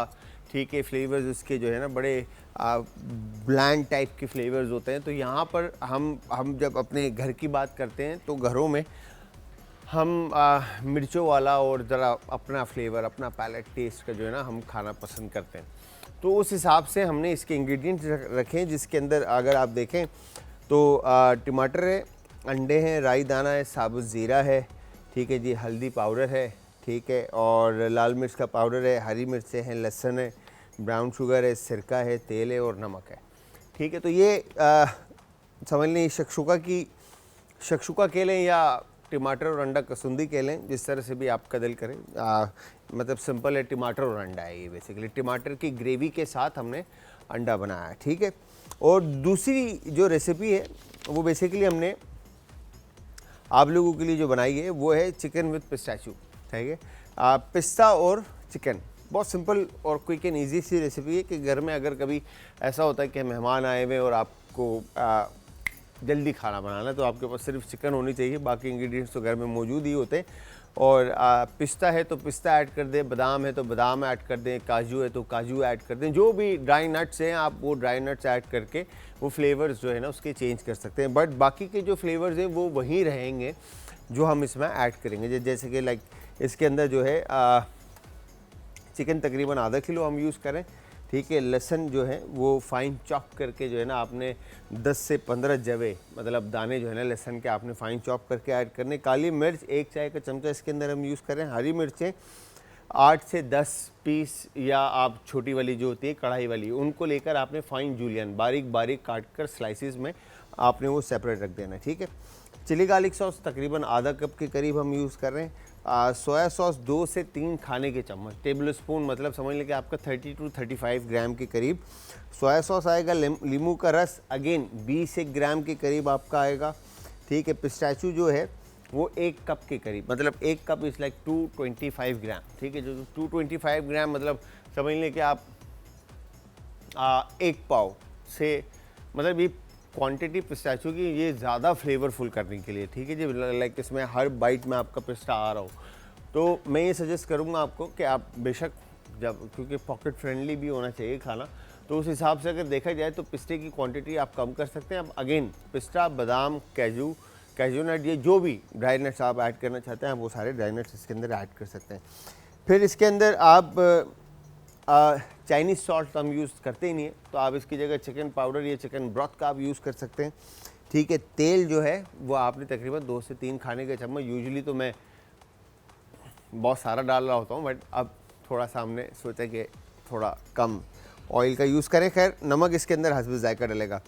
ठीक है। फ्लेवर्स उसके जो है ना बड़े ब्लैंड टाइप के फ्लेवर्स होते हैं। तो यहाँ पर हम जब अपने घर की बात करते हैं तो घरों में हम मिर्चों वाला और ज़रा अपना फ्लेवर, अपना पैलेट टेस्ट का जो है ना हम खाना पसंद करते हैं। तो उस हिसाब से हमने इसके इंग्रेडिएंट्स रखे हैं, जिसके अंदर अगर आप देखें तो टमाटर है, अंडे हैं, राई दाना है, साबुत ज़ीरा है, ठीक है जी, हल्दी पाउडर है, ठीक है, और लाल मिर्च का पाउडर है, हरी मिर्चें हैं, लहसुन है, ब्राउन शुगर है, सिरका है, तेल है और नमक है, ठीक है। तो ये समझ लें शक्शुका कह लें या टमाटर और अंडा कसूंदी कह लें, जिस तरह से भी आप कदल करें, मतलब सिंपल है, टमाटर और अंडा है ये बेसिकली। टमाटर की ग्रेवी के साथ हमने अंडा बनाया है, ठीक है। और दूसरी जो रेसिपी है वो बेसिकली हमने आप लोगों के लिए जो बनाई है वो है चिकन विद पिस्ताचू, ठीक है। पिस्ता और चिकन, बहुत सिंपल और क्विक एंड ईजी सी रेसिपी है कि घर में अगर कभी ऐसा होता है कि मेहमान आए हुए और आपको जल्दी खाना बनाना है तो आपके पास सिर्फ चिकन होनी चाहिए, बाकी इंग्रेडिएंट्स तो घर में मौजूद ही होते हैं। और पिस्ता है तो पिस्ता ऐड कर दें, बादाम है तो बादाम ऐड कर दें, काजू है तो काजू ऐड कर दें, जो भी ड्राई नट्स हैं आप वो ड्राई नट्स ऐड करके वो फ्लेवर्स जो है ना उसके चेंज कर सकते हैं। बट बाकी के जो फ्लेवर्स हैं वो वहीं रहेंगे जो हम इसमें ऐड करेंगे। जैसे कि लाइक इसके अंदर जो है चिकन तकरीबन आधा किलो हम यूज़ करें, ठीक है। लहसुन जो है वो फाइन चॉप करके जो है ना आपने 10 से 15 जवे मतलब दाने जो है ना लहसुन के आपने फाइन चॉप करके ऐड करने। काली मिर्च 1 चाय का चमचा इसके अंदर हम यूज़ करें। हरी मिर्चें 8 से 10 पीस या आप छोटी वाली जो होती है कढ़ाई वाली उनको लेकर आपने फाइन जूलियन बारीक बारीक काट कर स्लाइसिस में आपने वो सेपरेट रख देना है, ठीक है। चिली गार्लिक सॉस तकरीबन आधा कप के करीब हम यूज़ कर रहे हैं। सोया सॉस 2 से 3 खाने के चम्मच, टेबल स्पून मतलब समझ लें कि आपका 30 to 35 ग्राम के करीब सोया सॉस आएगा। लींबू का रस अगेन 20 ग्राम के करीब आपका आएगा, ठीक है। पिस्ताचू जो है वो 1 कप के करीब, मतलब 1 कप इज़ लाइक 225 ग्राम, ठीक है। जो 225 ग्राम मतलब समझ लें कि आप 1 पाव से मतलब ये क्वांटिटी पिस्ताचू की ये ज़्यादा फ्लेवरफुल करने के लिए, ठीक है जी। लाइक इसमें हर बाइट में आपका पिस्ता आ रहा हो तो मैं ये सजेस्ट करूँगा आपको कि आप बेशक जब, क्योंकि पॉकेट फ्रेंडली भी होना चाहिए खाना, तो उस हिसाब से अगर देखा जाए तो पिस्ते की क्वांटिटी आप कम कर सकते हैं। अब अगेन पिस्ता, बादाम, कैजू नट, ये जो भी ड्राई नट्स आप ऐड करना चाहते हैं वो सारे ड्राई नट्स इसके अंदर ऐड कर सकते हैं। फिर इसके अंदर आप चाइनीज़ सॉल्ट हम यूज़ करते ही नहीं है तो आप इसकी जगह चिकन पाउडर या चिकन ब्रॉथ का आप यूज़ कर सकते हैं, ठीक है। तेल जो है वो आपने तकरीबन 2 से 3 खाने के चम्मच, यूजुअली तो मैं बहुत सारा डाल रहा होता हूँ बट अब थोड़ा सा हमने सोचा कि थोड़ा कम ऑयल का यूज़ करें। खैर नमक इसके अंदर हस्ब जायका डलेगा।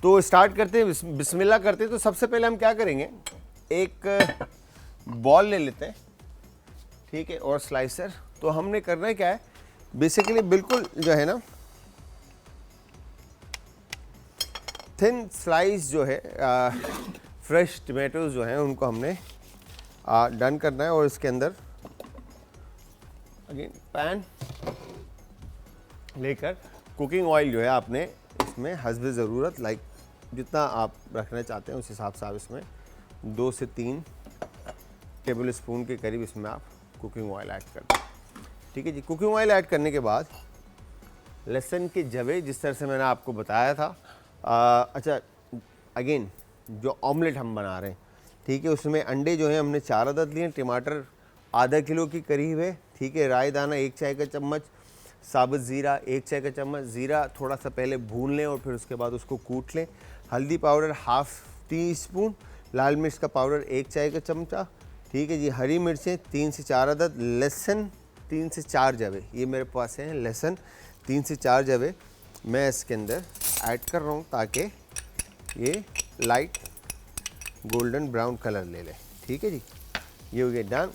तो स्टार्ट करते हैं, बिस्मिल्लाह करते हैं। तो सबसे पहले हम क्या करेंगे, एक बॉल ले लेते हैं, ठीक है, और स्लाइसर। तो हमने करना है क्या है बेसिकली बिल्कुल जो है ना थिन स्लाइस जो है फ्रेश टमाटोज जो हैं उनको हमने डन करना है। और इसके अंदर अगेन पैन लेकर कुकिंग ऑयल जो है आपने इसमें हस्ब ज़रूरत लाइक जितना आप रखना चाहते हैं उस हिसाब से आप इसमें 2 से 3 टेबल स्पून के करीब इसमें आप कुकिंग ऑयल ऐड कर दें, ठीक है जी। कुकिंग ऑयल ऐड करने के बाद लहसुन के जवे जिस तरह से मैंने आपको बताया था, अच्छा अगेन जो ऑमलेट हम बना रहे हैं, ठीक है, उसमें अंडे जो हैं हमने 4 अदद लिए, टमाटर आधा किलो के करीब है, ठीक है। राई दाना 1 चाय का चम्मच, साबुत ज़ीरा 1 चाय का चम्मच, ज़ीरा थोड़ा सा पहले भून लें और फिर उसके बाद उसको कूट लें। हल्दी पाउडर ½ टीस्पून, लाल मिर्च का पाउडर 1 चाय का चमचा, ठीक है जी। हरी मिर्चें 3 से 4 अदद, लहसुन 3 से 4 जवे, ये मेरे पास हैं लहसुन 3 से 4 जवे मैं इसके अंदर ऐड कर रहा हूँ ताकि ये लाइट गोल्डन ब्राउन कलर ले ले, ठीक है जी। ये हो गया डन।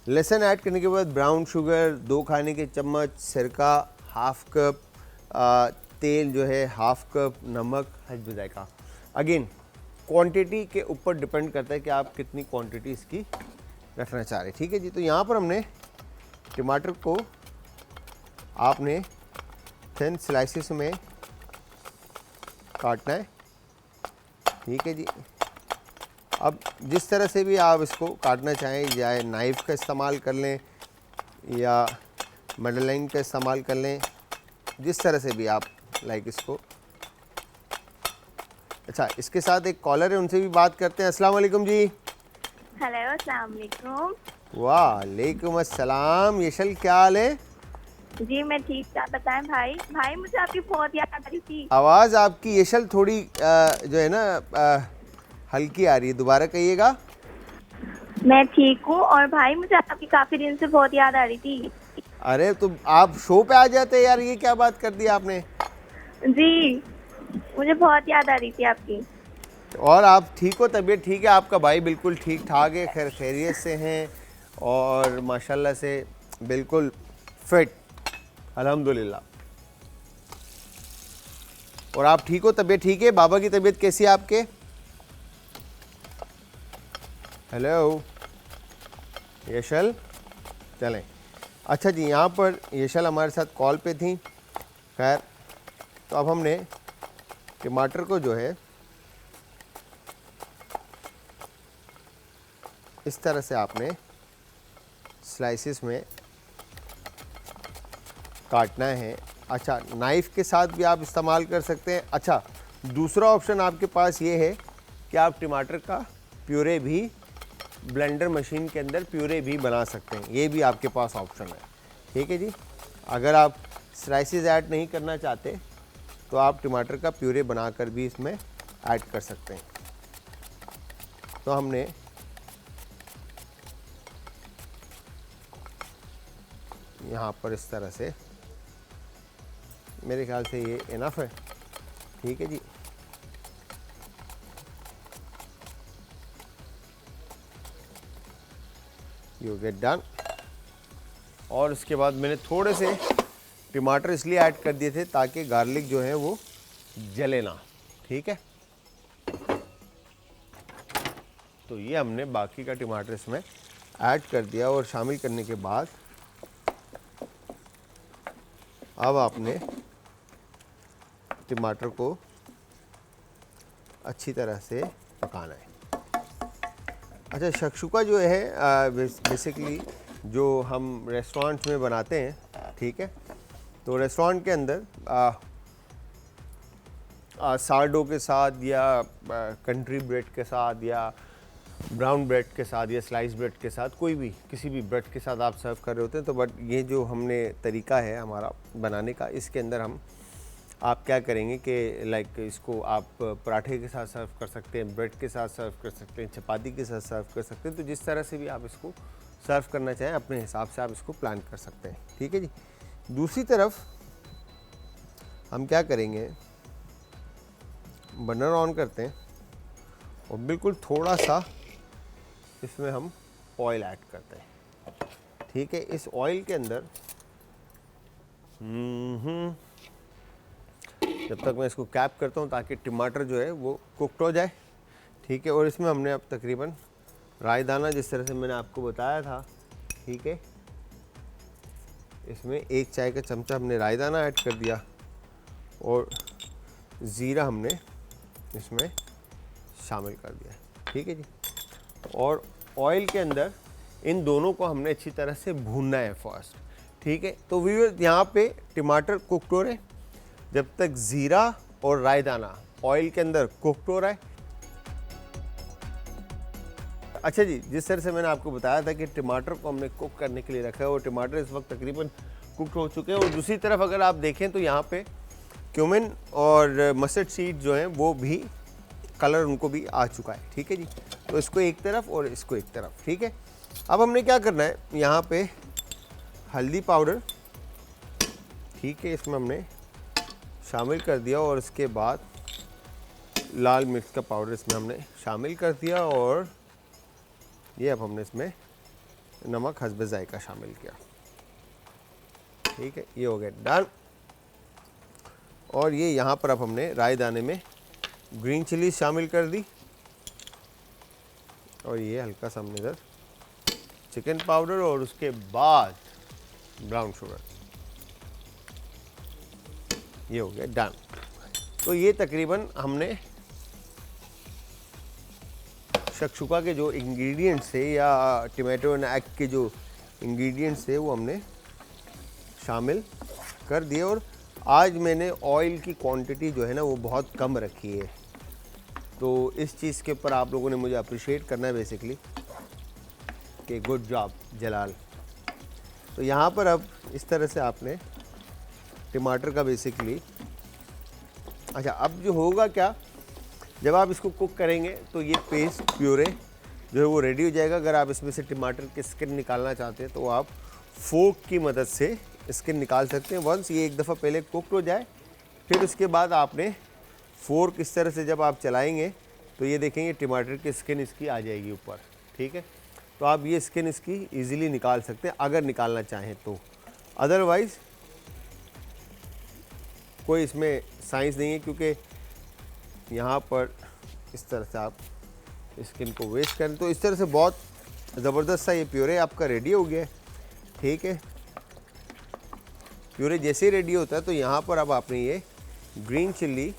लहसुन ऐड करने के बाद ब्राउन शुगर 2 खाने के चम्मच, सिरका ½ कप, तेल जो है ½ कप, नमक हस्ब जायका। अगेन क्वांटिटी के ऊपर डिपेंड करता है कि आप कितनी क्वांटिटी इसकी रखना चाह रहे हैं, ठीक है जी। तो यहाँ पर हमने टमाटर को आपने थिन स्लाइसिस में काटना है, ठीक है जी। अब जिस तरह से भी आप इसको काटना चाहें, या नाइफ़ का इस्तेमाल कर लें या मडलाइन का इस्तेमाल कर लें, जिस तरह से भी आप लाइक इसको। अच्छा, इसके साथ एक कॉलर है, उनसे भी बात करते हैं। अस्सलाम वालेकुम जी। हेलो, अस्सलाम वालेकुम। वालेकुम अस्सलाम। यशल, क्या हाल है? जी मैं ठीक। आप बताएं भाई। भाई मुझे आपकी बहुत याद आ रही थी। आवाज़ आपकी यशल थोड़ी जो है ना हल्की आ रही है, दोबारा कहिएगा। मैं ठीक हूँ और भाई मुझे आपकी काफी दिन से बहुत याद आ रही थी। अरे तो आप शो पे आ जाते यार, ये क्या बात कर दी आपने। जी मुझे बहुत याद आ रही थी आपकी। और आप ठीक हो? तबीयत ठीक है? आपका भाई बिल्कुल ठीक ठाक है, खैर खैरियत से हैं और माशाल्लाह से बिल्कुल फिट, अल्हम्दुलिल्लाह। और आप ठीक हो? तबीयत ठीक है? बाबा की तबीयत कैसी है आपके? हेलो यशल, चलें। अच्छा जी, यहाँ पर यशल हमारे साथ कॉल पे थी। खैर, तो अब हमने टमाटर को जो है इस तरह से आपने स्लाइसिस में काटना है। अच्छा, नाइफ़ के साथ भी आप इस्तेमाल कर सकते हैं। अच्छा, दूसरा ऑप्शन आपके पास ये है कि आप टमाटर का प्यूरे भी ब्लेंडर मशीन के अंदर प्यूरे भी बना सकते हैं, ये भी आपके पास ऑप्शन है। ठीक है जी। अगर आप स्लाइसिस ऐड नहीं करना चाहते तो आप टमाटर का प्यूरे बनाकर भी इसमें ऐड कर सकते हैं। तो हमने यहाँ पर इस तरह से, मेरे ख्याल से ये इनफ है। ठीक है जी। You get done. और उसके बाद मैंने थोड़े से टमाटर इसलिए ऐड कर दिए थे ताकि गार्लिक जो है वो जले ना। ठीक है, तो ये हमने बाकी का टमाटर इसमें ऐड कर दिया और शामिल करने के बाद अब आपने टमाटर को अच्छी तरह से पकाना है। अच्छा, शक्शुका जो है बेसिकली जो हम रेस्टोरेंट्स में बनाते हैं, ठीक है, तो रेस्टोरेंट के अंदर सारडो के साथ या कंट्री ब्रेड के साथ या ब्राउन ब्रेड के साथ या स्लाइस ब्रेड के साथ, कोई भी किसी भी ब्रेड के साथ आप सर्व कर रहे होते हैं। तो बट ये जो हमने तरीका है हमारा बनाने का, इसके अंदर हम आप क्या करेंगे कि लाइक इसको आप पराठे के साथ सर्व कर सकते हैं, ब्रेड के साथ सर्व कर सकते हैं, चपाती के साथ सर्व कर सकते हैं। तो जिस तरह से भी आप इसको सर्व करना चाहें अपने हिसाब से आप इसको प्लान कर सकते हैं। ठीक है जी। दूसरी तरफ हम क्या करेंगे, बर्नर ऑन करते हैं और बिल्कुल थोड़ा सा इसमें हम ऑयल ऐड करते हैं। ठीक है, इस ऑयल के अंदर जब तक मैं इसको कैप करता हूँ ताकि टमाटर जो है वो कुक्ड हो जाए। ठीक है, और इसमें हमने अब तकरीबन राई दाना, जिस तरह से मैंने आपको बताया था, ठीक है, इसमें 1 चाय का चमचा हमने राई दाना ऐड कर दिया और ज़ीरा हमने इसमें शामिल कर दिया। ठीक है जी। और ऑयल के अंदर इन दोनों को हमने अच्छी तरह से भूनना है फर्स्ट। ठीक है, तो व्यूअर्स यहाँ पे टमाटर कुक्ड हो रहे, जब तक ज़ीरा और राई दाना ऑयल के अंदर कुक्ड हो रहा है। अच्छा जी, जिस तरह से मैंने आपको बताया था कि टमाटर को हमने कुक करने के लिए रखा है और टमाटर इस वक्त तकरीबन कुक्ड हो चुके हैं। और दूसरी तरफ अगर आप देखें तो यहाँ पे क्यूमिन और मस्टर्ड सीड जो हैं वो भी कलर उनको भी आ चुका है। ठीक है जी, तो इसको एक तरफ और इसको एक तरफ। ठीक है, अब हमने क्या करना है, यहाँ पे हल्दी पाउडर, ठीक है, इसमें हमने शामिल कर दिया और इसके बाद लाल मिर्च का पाउडर इसमें हमने शामिल कर दिया और ये अब हमने इसमें नमक हस्बे जायका शामिल किया। ठीक है, ये हो गया डन। और ये यहाँ पर अब हमने राई दाने में ग्रीन चिली शामिल कर दी और ये हल्का सा हमने इधर चिकन पाउडर और उसके बाद ब्राउन शुगर, ये हो गया डन। तो ये तकरीबन हमने शक्शुका के जो इंग्रेडिएंट्स थे या टमाटो एंड एग के जो इंग्रेडिएंट्स थे वो हमने शामिल कर दिए। और आज मैंने ऑयल की क्वांटिटी जो है ना वो बहुत कम रखी है, तो इस चीज़ के ऊपर आप लोगों ने मुझे अप्रिशिएट करना है बेसिकली कि गुड जॉब जलाल। तो यहाँ पर अब इस तरह से आपने टमाटर का बेसिकली, अच्छा अब जो होगा क्या, जब आप इसको कुक करेंगे तो ये पेस्ट प्यूरे जो है वो रेडी हो जाएगा। अगर आप इसमें से टमाटर के स्किन निकालना चाहते हैं तो आप फोक की मदद से स्किन निकाल सकते हैं। वंस ये एक दफ़ा पहले कुकड हो जाए, फिर उसके बाद आपने फोर्क इस तरह से जब आप चलाएंगे तो ये देखेंगे टमाटर की स्किन इसकी आ जाएगी ऊपर, ठीक है। तो आप ये स्किन इसकी इजीली निकाल सकते हैं अगर निकालना चाहें तो, अदरवाइज़ कोई इसमें साइंस नहीं है, क्योंकि यहाँ पर इस तरह से आप स्किन को वेस्ट करें। तो इस तरह से बहुत ज़बरदस्त सा ये प्यूरे आपका रेडी हो गया है, ठीक है। प्यूरे जैसे ही रेडी होता है तो यहाँ पर अब आपने ये ग्रीन चिल्ली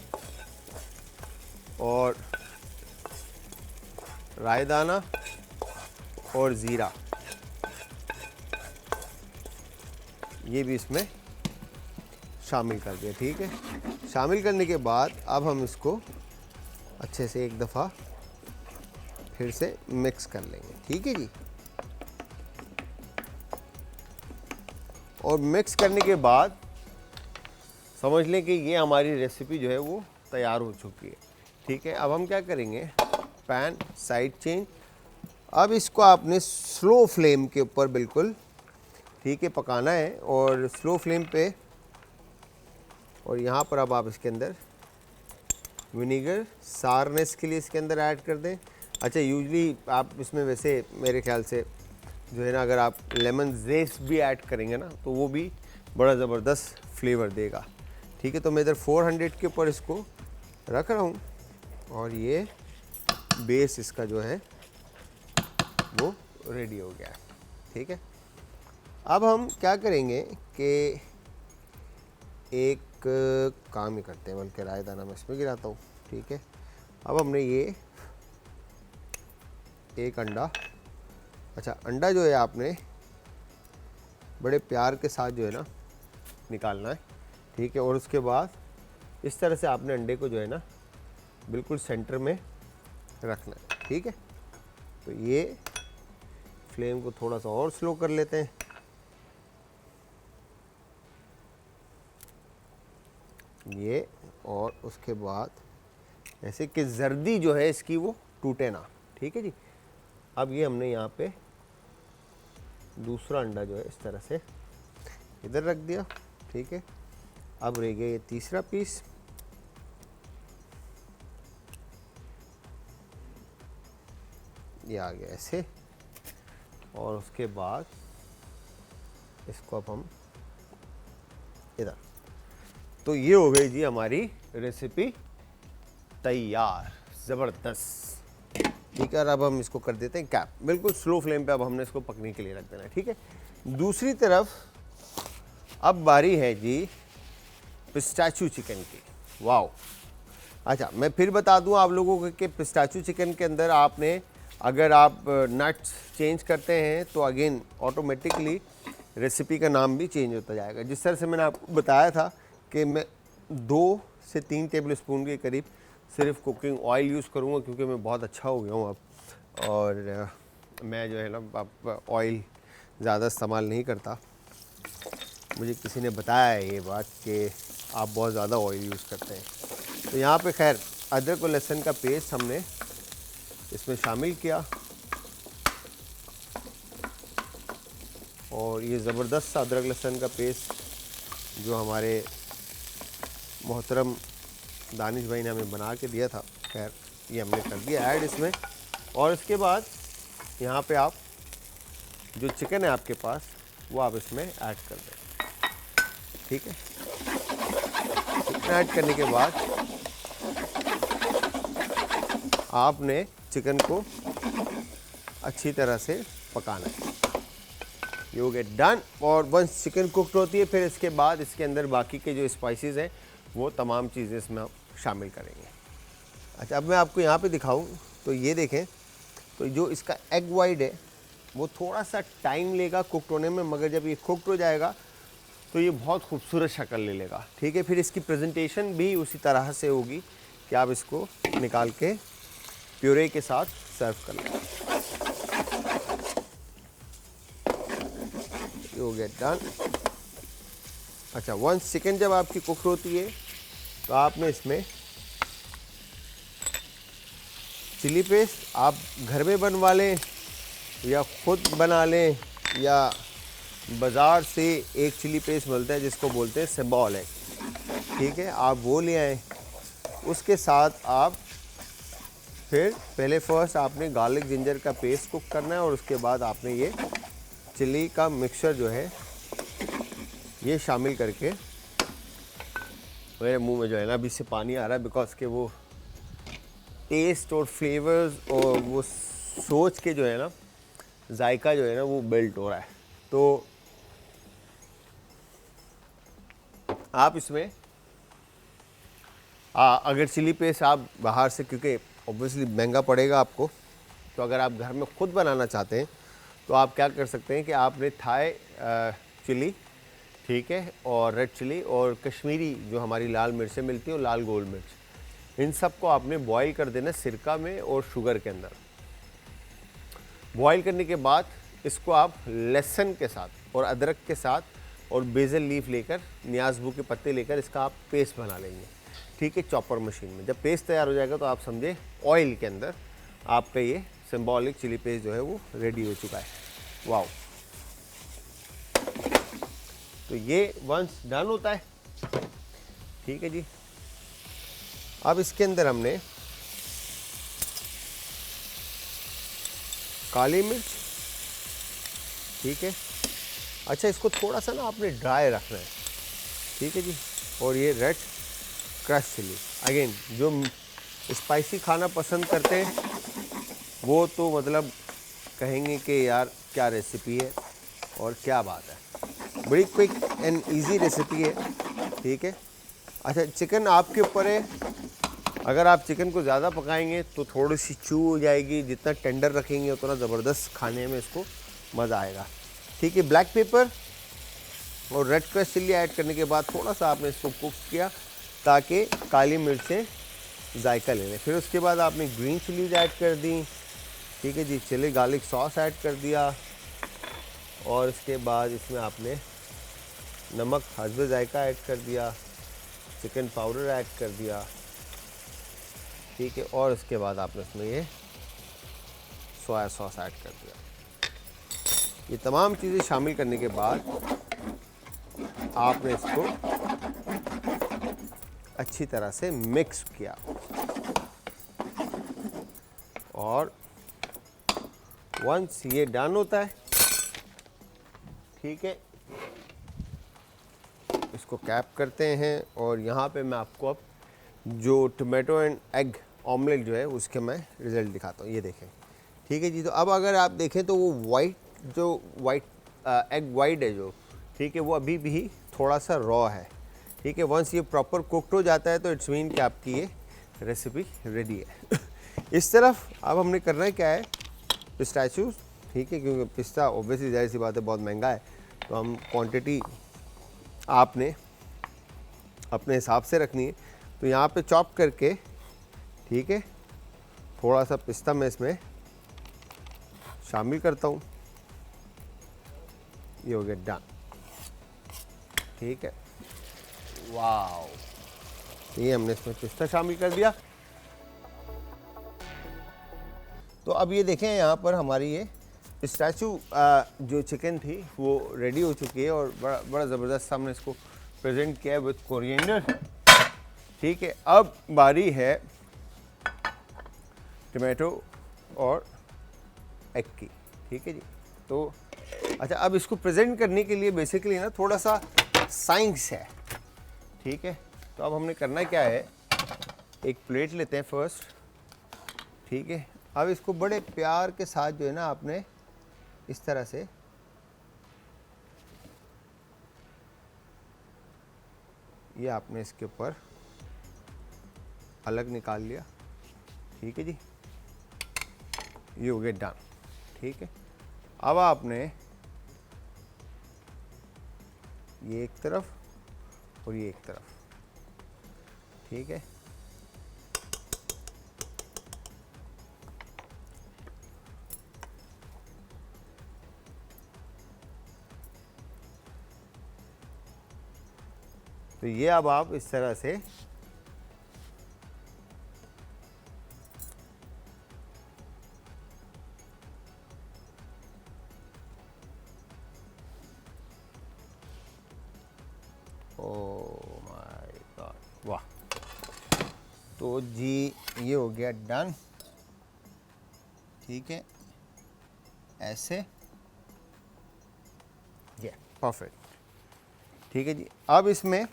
और रायदाना और ज़ीरा ये भी इसमें शामिल कर दिया, ठीक है। शामिल करने के बाद अब हम इसको अच्छे से एक दफ़ा फिर से मिक्स कर लेंगे, ठीक है जी। और मिक्स करने के बाद समझ लें कि ये हमारी रेसिपी जो है वो तैयार हो चुकी है, ठीक है। अब हम क्या करेंगे, पैन साइड चेंज, अब इसको आपने स्लो फ्लेम के ऊपर बिल्कुल, ठीक है, पकाना है और स्लो फ्लेम पे। और यहाँ पर अब आप इसके अंदर विनीगर सारनेस के लिए इसके अंदर ऐड कर दें। अच्छा, यूजली आप इसमें वैसे मेरे ख्याल से जो है ना, अगर आप लेमन जेस्ट भी ऐड करेंगे ना तो वो भी बड़ा ज़बरदस्त फ्लेवर देगा, ठीक है। तो मैं इधर 400 के ऊपर इसको रख रहा हूँ और ये बेस इसका जो है वो रेडी हो गया है, ठीक है। अब हम क्या करेंगे कि एक काम ही करते हैं, बल्कि रायदाना मैं इसमें गिराता हूँ, ठीक है। अब हमने ये एक अंडा, अच्छा अंडा जो है आपने बड़े प्यार के साथ जो है ना निकालना है, ठीक है। और उसके बाद इस तरह से आपने अंडे को जो है ना बिल्कुल सेंटर में रखना है, ठीक है। तो ये फ्लेम को थोड़ा सा और स्लो कर लेते हैं, ये, और उसके बाद ऐसे कि जर्दी जो है इसकी वो टूटे ना, ठीक है जी। अब ये हमने यहाँ पे दूसरा अंडा जो है इस तरह से इधर रख दिया, ठीक है। अब रह गया ये तीसरा पीस, ये आ गया ऐसे, और उसके बाद इसको अब हम इधर। तो ये हो गई जी हमारी रेसिपी तैयार, ज़बरदस्त, ठीक है। और अब हम इसको कर देते हैं कैप, बिल्कुल स्लो फ्लेम पे अब हमने इसको पकने के लिए रख देना है, ठीक है। दूसरी तरफ अब बारी है जी पिस्ताचियो चिकन की, वाओ। अच्छा, मैं फिर बता दूं आप लोगों को कि पिस्ताचियो चिकन के अंदर आपने अगर आप नट्स चेंज करते हैं तो अगेन ऑटोमेटिकली रेसिपी का नाम भी चेंज होता जाएगा। जिस तरह से मैंने आपको बताया था कि मैं 2 से 3 टेबल स्पून के करीब सिर्फ कुकिंग ऑयल यूज़ करूँगा, क्योंकि मैं बहुत अच्छा हो गया हूँ अब, और मैं जो है ना अब ऑयल ज़्यादा इस्तेमाल नहीं करता। मुझे किसी ने बताया है ये बात कि आप बहुत ज़्यादा ऑयल यूज़ करते हैं। तो यहाँ पे खैर अदरक और लहसुन का पेस्ट हमने इसमें शामिल किया, और ये ज़बरदस्त सा अदरक लहसुन का पेस्ट जो हमारे मोहतरम दानिश भाई ने हमें बना के दिया था, खैर ये हमने कर दिया ऐड इसमें। और इसके बाद यहाँ पे आप जो चिकन है आपके पास वो आप इसमें ऐड कर दें, ठीक है। चिकन ऐड करने के बाद आपने चिकन को अच्छी तरह से पकाना है, यू गेट डन। और वंस चिकन कुकड होती है फिर इसके बाद इसके अंदर बाकी के जो स्पाइसेस हैं वो तमाम चीज़ें इसमें आप शामिल करेंगे। अच्छा, अब मैं आपको यहाँ पे दिखाऊं तो ये देखें, तो जो इसका एग वाइट है वो थोड़ा सा टाइम लेगा कुकड होने में, मगर जब ये कुकड हो जाएगा तो ये बहुत खूबसूरत शक्ल ले लेगा। ठीक है, फिर इसकी प्रेजेंटेशन भी उसी तरह से होगी कि आप इसको निकाल के प्यूरे के साथ सर्व कर लें। हो गया डन। अच्छा, वंस चिकन जब आपकी कुक होती है तो आपने इसमें चिली पेस्ट आप घर में बनवा लें या खुद बना लें, या बाज़ार से एक चिली पेस्ट मिलता है जिसको बोलते हैं सिंबॉल है। ठीक है, आप वो ले आएँ। उसके साथ आप फिर पहले फर्स्ट आपने गार्लिक जिंजर का पेस्ट कुक करना है और उसके बाद आपने ये चिली का मिक्सचर जो है ये शामिल करके, मेरे मुंह में जो है ना अभी से पानी आ रहा है बिकॉज के वो टेस्ट और फ्लेवर्स और वो सोच के जो है ना जायका जो है ना वो बिल्ट हो रहा है। तो आप इसमें अगर चिली पेस्ट आप बाहर से, क्योंकि ऑब्वियसली महंगा पड़ेगा आपको, तो अगर आप घर में खुद बनाना चाहते हैं तो आप क्या कर सकते हैं कि आपने थाई चिली, ठीक है, और रेड चिली और कश्मीरी जो हमारी लाल मिर्चें मिलती हैं और लाल गोल मिर्च, इन सब को आपने बॉईल कर देना सिरका में और शुगर के अंदर। बॉईल करने के बाद इसको आप लहसुन के साथ और अदरक के साथ और बेसल लीफ लेकर, न्याज़बू के पत्ते लेकर इसका आप पेस्ट बना लेंगे। ठीक है, चॉपर मशीन में जब पेस्ट तैयार हो जाएगा तो आप समझे ऑयल के अंदर आपका ये सिंबॉलिक चिली पेस्ट जो है वो रेडी हो चुका है। वाओ, तो ये वंस डन होता है। ठीक है जी, अब इसके अंदर हमने काली मिर्च, ठीक है, अच्छा इसको थोड़ा सा ना आपने ड्राई रखना है। ठीक है जी, और ये रेड क्रश चिली, अगेन जो स्पाइसी खाना पसंद करते हैं वो तो मतलब कहेंगे कि यार क्या रेसिपी है और क्या बात है, बड़ी क्विक एंड इजी रेसिपी है। ठीक है, अच्छा चिकन आपके ऊपर है, अगर आप चिकन को ज़्यादा पकाएंगे तो थोड़ी सी चू हो जाएगी, जितना टेंडर रखेंगे उतना ज़बरदस्त खाने में इसको मज़ा आएगा। ठीक है, ब्लैक पेपर और रेड क्रश चिल्ली ऐड करने के बाद थोड़ा सा आपने इसको कुक किया ताकि काली मिर्चें जायका ले लें। फिर उसके बाद आपने ग्रीन चिलीज ऐड कर दी। ठीक है जी, चिली गार्लिक सॉस ऐड कर दिया और इसके बाद इसमें आपने नमक हस्बे जायका ऐड कर दिया, चिकन पाउडर ऐड कर दिया। ठीक है, और उसके बाद आपने इसमें ये सोया सॉस ऐड कर दिया। ये तमाम चीज़ें शामिल करने के बाद आपने इसको अच्छी तरह से मिक्स किया और वंस ये डन होता है, ठीक है, इसको कैप करते हैं और यहाँ पे मैं आपको अब जो टोमेटो एंड एग ऑमलेट जो है उसके मैं रिज़ल्ट दिखाता हूँ। ये देखें। ठीक है जी, तो अब अगर आप देखें तो वो वाइट एग वाइट है जो, ठीक है, वो अभी भी थोड़ा सा रॉ है। ठीक है, वंस ये प्रॉपर कुकड हो जाता है तो इट्स मीन कि आपकी ये रेसिपी रेडी है। इस तरफ अब हमने करना है क्या है, पिस्ताचियोज। ठीक है, क्योंकि पिस्ता ऑब्वियसली जाहिर सी बात है बहुत महंगा है, तो हम क्वांटिटी आपने अपने हिसाब से रखनी है। तो यहाँ पे चॉप करके, ठीक है, थोड़ा सा पिस्ता मैं इसमें शामिल करता हूँ। ये हो गया डन। ठीक है, वाओ, ये हमने इसमें पिस्ता शामिल कर दिया। तो अब ये देखें यहाँ पर हमारी ये पिस्ताचियो जो चिकन थी वो रेडी हो चुकी है और बड़ा ज़बरदस्त हमने इसको प्रेजेंट किया है विद कोरिएंडर। ठीक है, अब बारी है टमाटो और एग की। ठीक है जी, तो अच्छा अब इसको प्रेजेंट करने के लिए बेसिकली ना थोड़ा सा साइंस है। ठीक है, तो अब हमने करना क्या है, एक प्लेट लेते हैं फर्स्ट। ठीक है, अब इसको बड़े प्यार के साथ जो है ना आपने इस तरह से ये आपने इसके ऊपर अलग निकाल लिया। ठीक है जी, ये हो गया डन। ठीक है, अब आपने ये एक तरफ और ये एक तरफ, ठीक है। तो ये अब आप इस तरह से ओह माय गॉड, वाह। तो जी ये हो गया डन, ठीक है, ऐसे, ये परफेक्ट, ठीक है जी। अब इसमें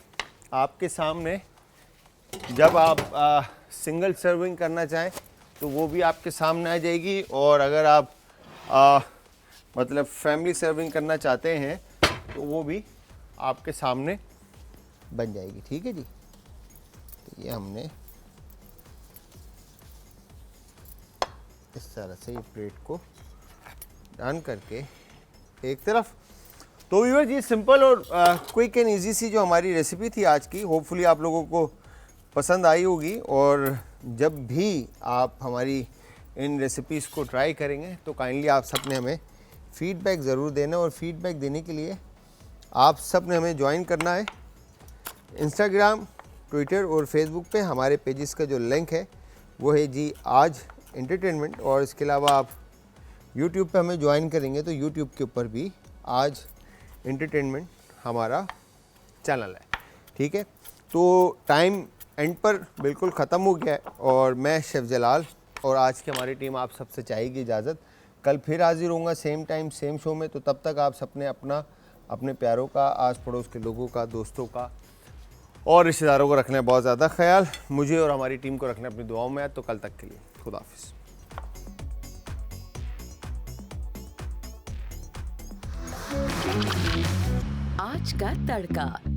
आपके सामने जब आप सिंगल सर्विंग करना चाहें तो वो भी आपके सामने आ जाएगी, और अगर आप मतलब फैमिली सर्विंग करना चाहते हैं तो वो भी आपके सामने बन जाएगी, ठीक है जी। तो ये हमने इस तरह से ये प्लेट को डन करके एक तरफ। तो व्यूअर्स, ये सिंपल और क्विक एंड इजी सी जो हमारी रेसिपी थी आज की, होपफुली आप लोगों को पसंद आई होगी। और जब भी आप हमारी इन रेसिपीज़ को ट्राई करेंगे तो काइंडली आप सब ने हमें फ़ीडबैक ज़रूर देना, और फीडबैक देने के लिए आप सब ने हमें ज्वाइन करना है। इंस्टाग्राम, ट्विटर और फेसबुक पे हमारे पेजेस का जो लिंक है वो है जी आज एंटरटेनमेंट, और इसके अलावा आप यूट्यूब पे हमें ज्वाइन करेंगे तो यूट्यूब के ऊपर भी आज एंटरटेनमेंट हमारा चैनल है, ठीक है। तो टाइम एंड पर बिल्कुल ख़त्म हो गया है, और मैं शेफ़ जलाल और आज की हमारी टीम आप सबसे चाहेगी इजाज़त। कल फिर हाजिर होऊंगा सेम टाइम सेम शो में। तो तब तक आप सबने अपने प्यारों का, आस पड़ोस के लोगों का, दोस्तों का और रिश्तेदारों को रखना है बहुत ज़्यादा ख्याल, मुझे और हमारी टीम को रखना है अपनी दुआओं में। तो कल तक के लिए खुदा हाफिज़। आज का तड़का।